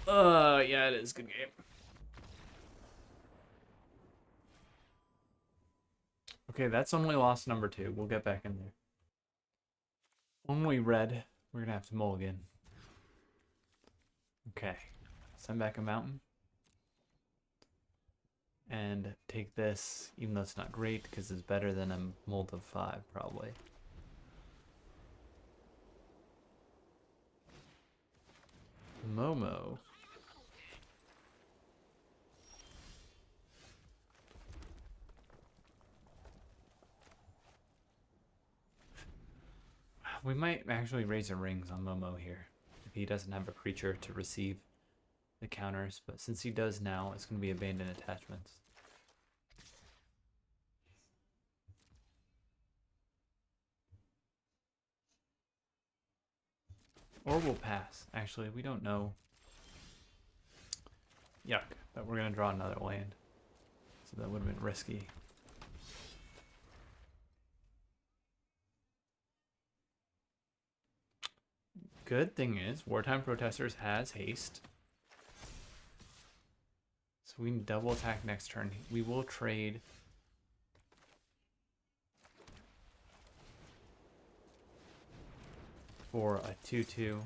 yeah, it is good game. Okay, that's only loss number 2. We'll get back in there. Only red. We're gonna have to mulligan. Okay. Send back a mountain. And take this, even though it's not great, because it's better than a mold of 5, probably. Momo. We might actually raise our rings on Momo here, if he doesn't have a creature to receive the counters, but since he does now, it's going to be abandoned attachments. Or we'll pass. Actually, we don't know. Yuck, but we're going to draw another land. So that would have been risky. Good thing is, Wartime Protesters has haste. So we can double attack next turn. We will trade for a 2/2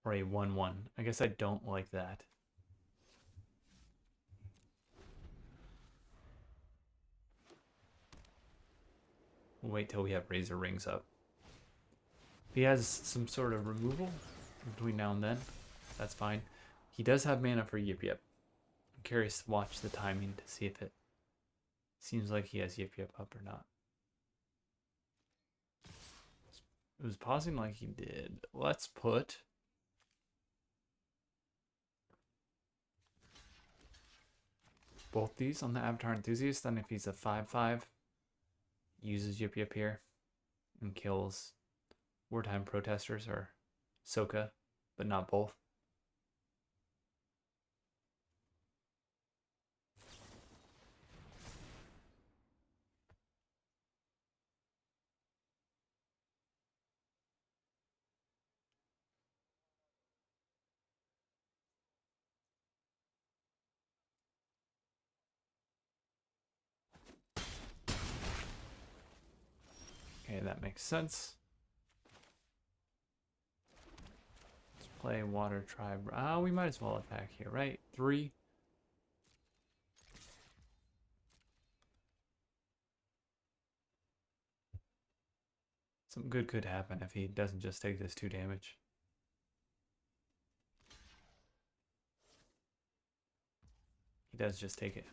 or a 1/1. I guess I don't like that. We'll wait till we have Razor Rings up. If he has some sort of removal between now and then, that's fine. He does have mana for Yip Yip. I'm curious to watch the timing to see if it seems like he has Yip Yip up or not. It was pausing like he did. Let's put both these on the Avatar Enthusiast. Then if he's a 5/5, uses Yip Yip here and kills Wartime Protesters or Soka, but not both. Okay, that makes sense. Let's play Water Tribe. We might as well attack here, right? 3. Something good could happen if he doesn't just take this 2 damage. He does just take it.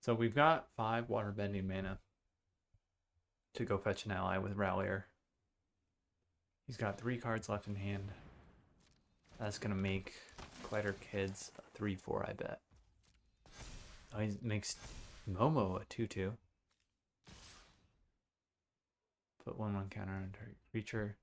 So we've got 5 water bending mana to go fetch an ally with Rallier. He's got 3 cards left in hand. That's going to make Glider Kids a 3/4, I bet. Oh, he makes Momo a 2/2. Put 1/1 counter on target creature.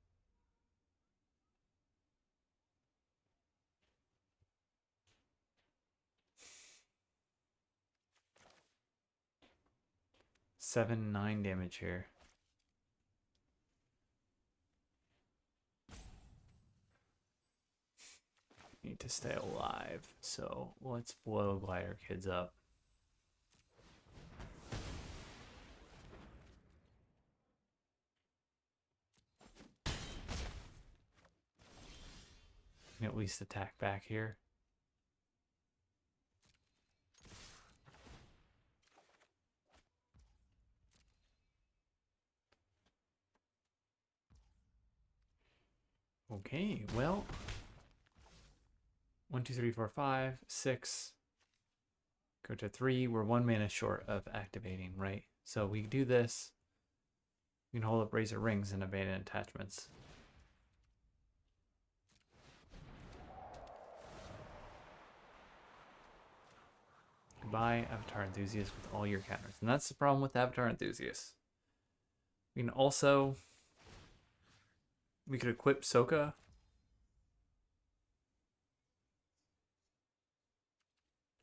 Seven, 9 damage here. Need to stay alive, so let's blow Glider Kids up. At least attack back here. Okay, well, 1, 2, 3, 4, 5, 6. Go to 3. We're 1 mana short of activating, right? So we do this. We can hold up Razor Rings and Abandon Attachments. Goodbye, Avatar Enthusiast, with all your counters. And that's the problem with Avatar Enthusiast. We can also... We could equip Soka.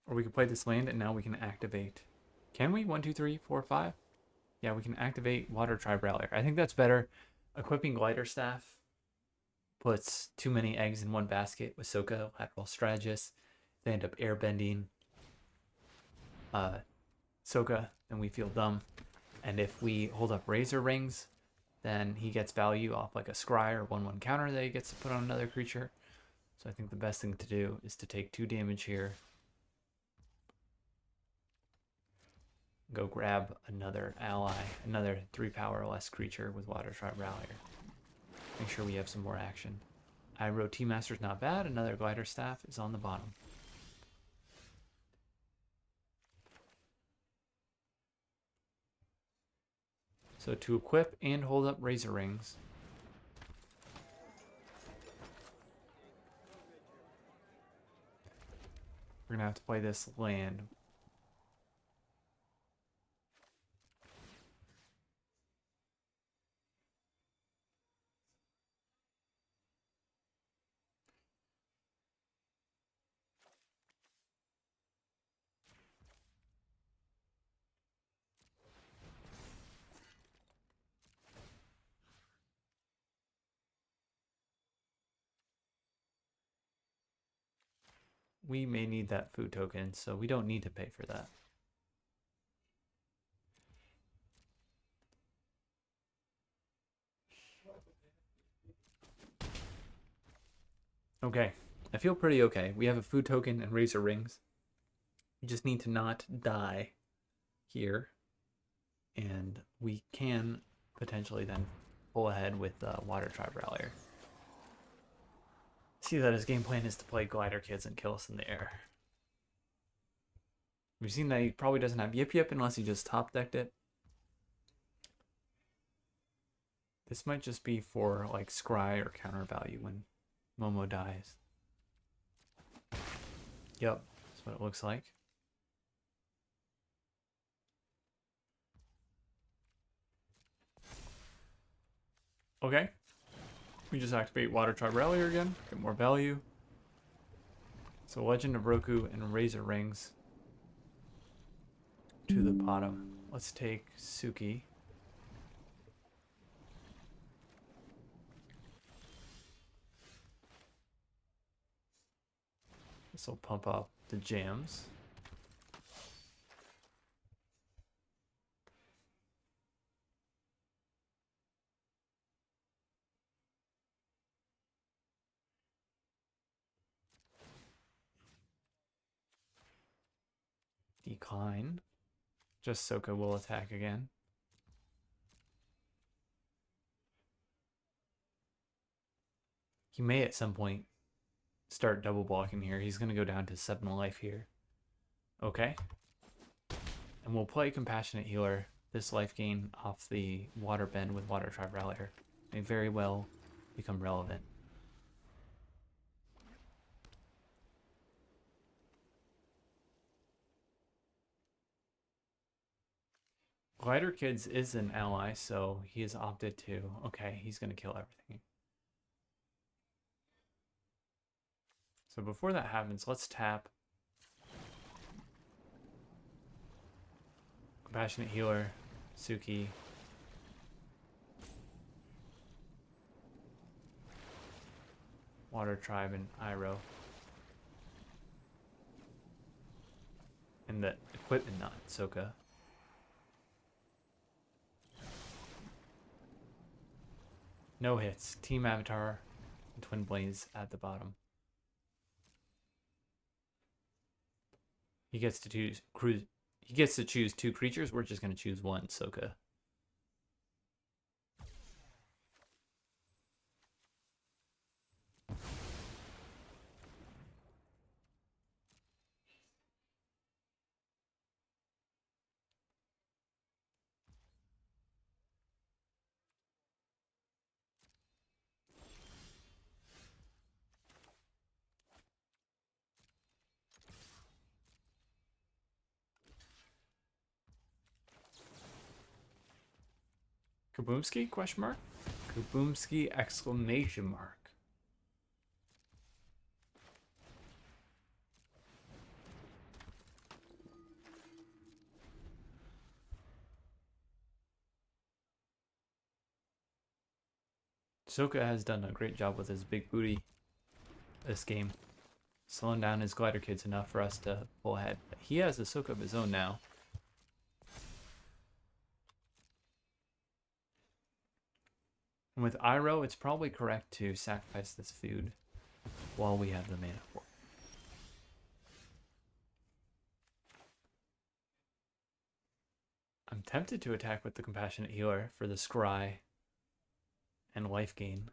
Or we could play this land and now we can activate. Can we? 1, 2, 3, 4, 5? Yeah, we can activate Water Tribe Rallier. I think that's better. Equipping Glider Staff puts too many eggs in one basket with Soka, Lateral Strategist. They end up airbending Soka, and we feel dumb. And if we hold up Razor Rings, then he gets value off like a Scry or 1/1 counter that he gets to put on another creature. So I think the best thing to do is to take 2 damage here. Go grab another ally, another 3 power or less creature with Water Tribe Rallier. Make sure we have some more action. Iroh Tea Master's not bad. Another Glider Staff is on the bottom. So to equip and hold up Razor Rings, we're going to have to play this land. We may need that food token, so we don't need to pay for that. Okay, I feel pretty okay. We have a food token and Razor Rings. We just need to not die here. And we can potentially then pull ahead with Water Tribe Rallier. See that his game plan is to play Glider Kids and kill us in the air. We've seen that he probably doesn't have Yip Yip unless he just top decked it. This might just be for like scry or counter value when Momo dies. Yep, that's what it looks like. Okay. We just activate Water Tribe Rallier again, get more value. So Legend of Roku and Razor Rings to the bottom. Let's take Suki. This will pump up the jams. Decline. Just Soka will attack again. He may at some point start double blocking here. He's going to go down to 7 life here. Okay. And we'll play Compassionate Healer. This life gain off the Water Bend with Water Tribe Rallier may very well become relevant. Glider Kids is an ally, so he has opted to... Okay, he's going to kill everything. So before that happens, let's tap Compassionate Healer, Suki. Water Tribe and Iroh. And the equipment not Soka. No hits. Team Avatar and Twin Blaze at the bottom. He gets to choose 2 creatures. We're just going to choose 1, Soka. Kaboomski? Question mark? Kaboomski exclamation mark. Soka has done a great job with his big booty this game. Slowing down his Glider Kids enough for us to pull ahead. But he has a Soka of his own now. And with Iroh, it's probably correct to sacrifice this food while we have the mana for it. I'm tempted to attack with the Compassionate Healer for the scry and life gain.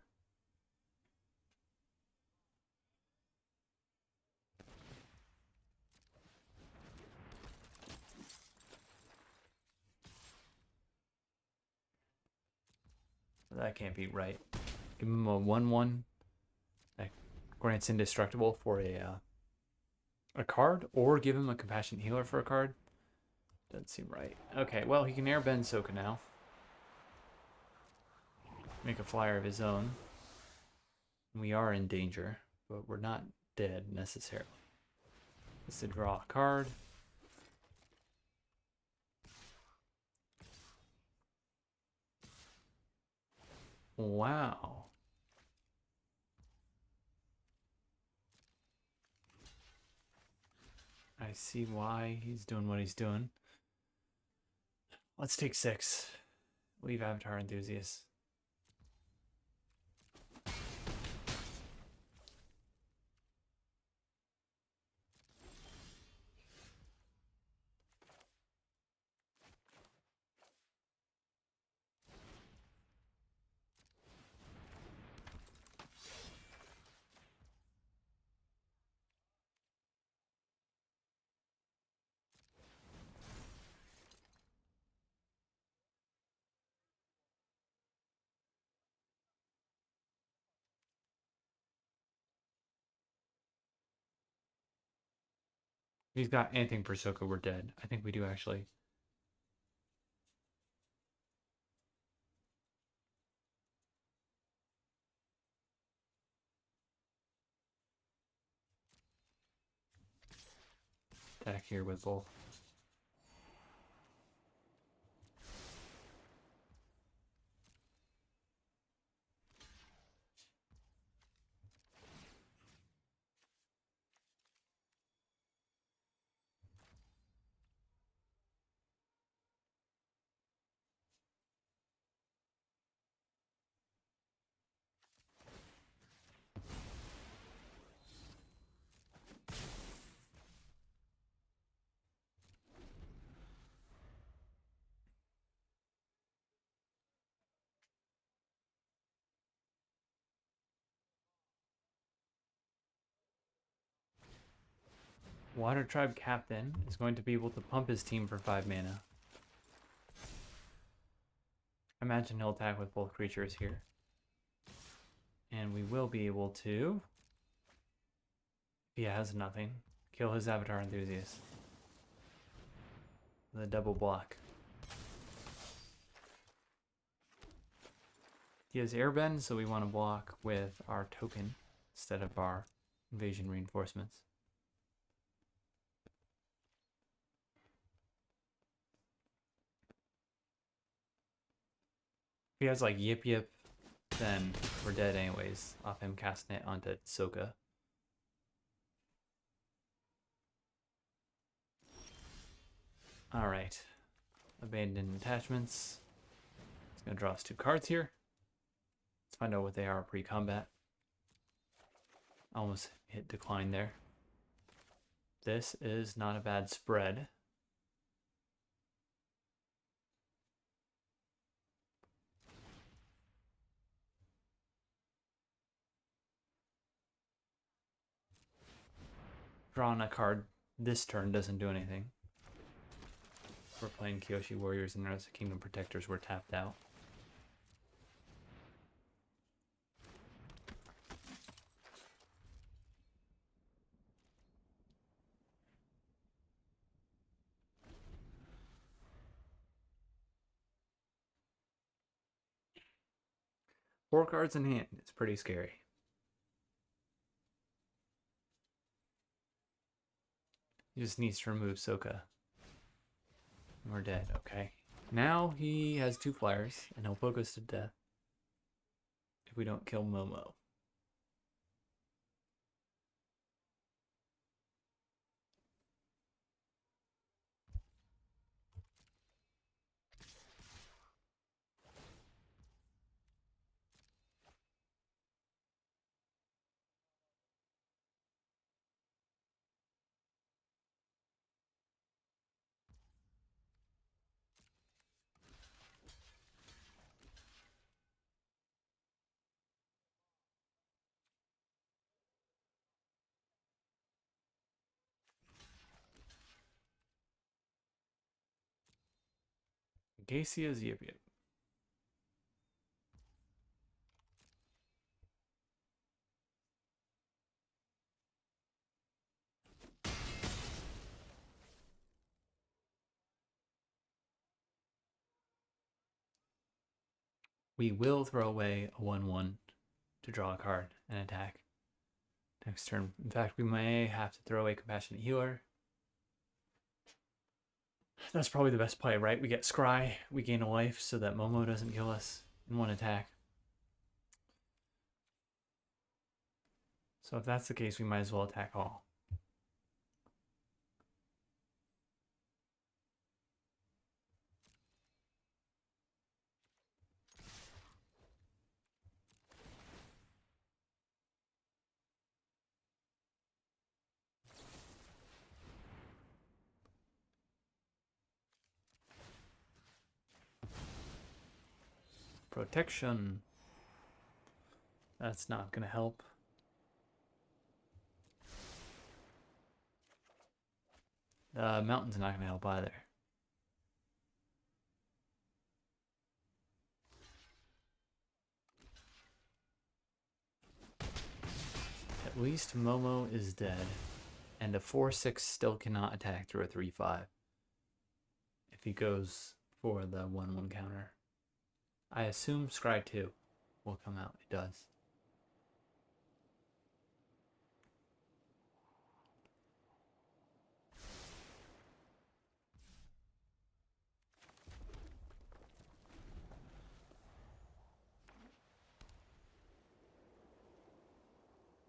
That can't be right. Give him a 1/1 that grants indestructible for a card, or give him a Compassionate Healer for a card. Doesn't seem right. Okay, well, he can airbend Soka now. Make a flyer of his own. We are in danger, but we're not dead necessarily. Let's draw a card. Wow. I see why he's doing what he's doing. Let's take 6. Leave Avatar Enthusiast. If he's got anything for Soko, we're dead. I think we do actually. Attack here with both. Water Tribe Captain is going to be able to pump his team for 5 mana. I imagine he'll attack with both creatures here. And we will be able to, if he has nothing, kill his Avatar Enthusiast. The double block. He has Airbend, so we want to block with our token instead of our invasion reinforcements. If he has like Yip Yip, then we're dead anyways, off him casting it onto Soka. Alright. Abandoned attachments. It's going to draw us 2 cards here. Let's find out what they are pre-combat. Almost hit decline there. This is not a bad spread. Drawing a card this turn doesn't do anything. We're playing Kyoshi Warriors and there's Kingdom Protectors were tapped out. Four cards in hand. It's pretty scary. He just needs to remove Soka. We're dead, okay. Now he has 2 flyers, and he'll poke us to death if we don't kill Momo. Gacia's Yip Yip. We will throw away a 1/1 to draw a card and attack next turn. In fact, we may have to throw away Compassionate Healer. That's probably the best play, right? We get Scry, we gain a life so that Momo doesn't kill us in 1 attack. So if that's the case, we might as well attack all. Protection. That's not going to help. The mountain's not going to help either. At least Momo is dead. And a 4-6 still cannot attack through a 3-5 if he goes for the 1-1 counter. I assume Scry 2 will come out. It does.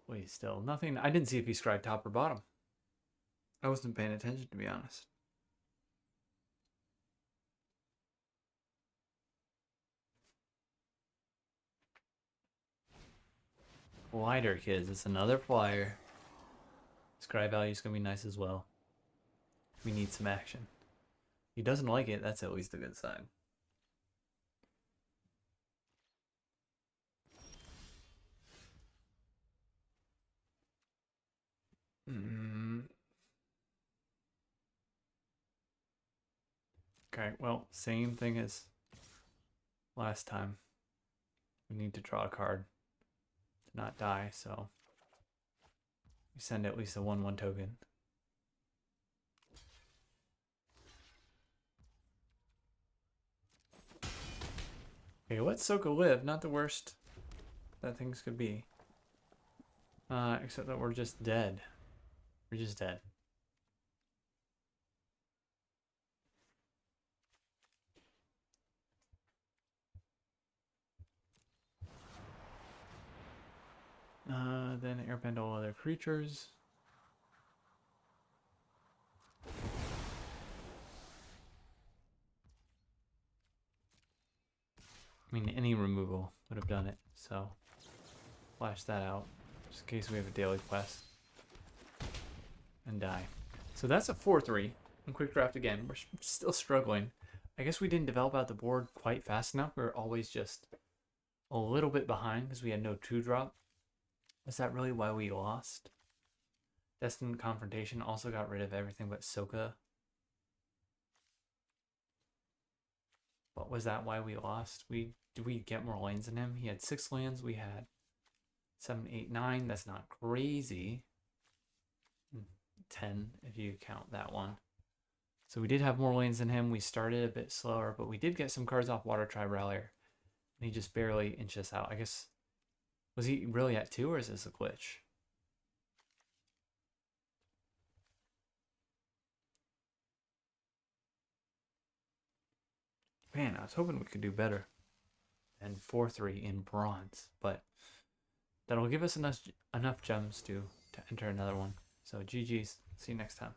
Wait, still nothing. I didn't see if he scried top or bottom. I wasn't paying attention, to be honest. Glider, kids. It's another flyer. Scry value is going to be nice as well. We need some action. He doesn't like it. That's at least a good sign. Okay, well, same thing as last time. We need to draw a card to not die, so we send at least a 1-1 token. Okay, let Soko live. Not the worst that things could be. Except that we're just dead. We're just dead. Then airbend all other creatures. I mean, any removal would have done it, so flash that out just in case we have a daily quest and die. So that's a 4-3 and quick draft again. We're still struggling. I guess we didn't develop out the board quite fast enough. We were always just a little bit behind because we had no 2-drop. Is that really why we lost? Destined Confrontation also got rid of everything but Soka. But was that why we lost? Did we get more lands than him? He had 6 lands. We had 7, 8, 9. That's not crazy. 10 if you count that one. So we did have more lanes than him. We started a bit slower, but we did get some cards off Water Tribe Rallier. And he just barely inched us out. I guess, was he really at 2 or is this a glitch? Man, I was hoping we could do better than 4-3 in bronze, but that'll give us enough gems to enter another one. So GG's. See you next time.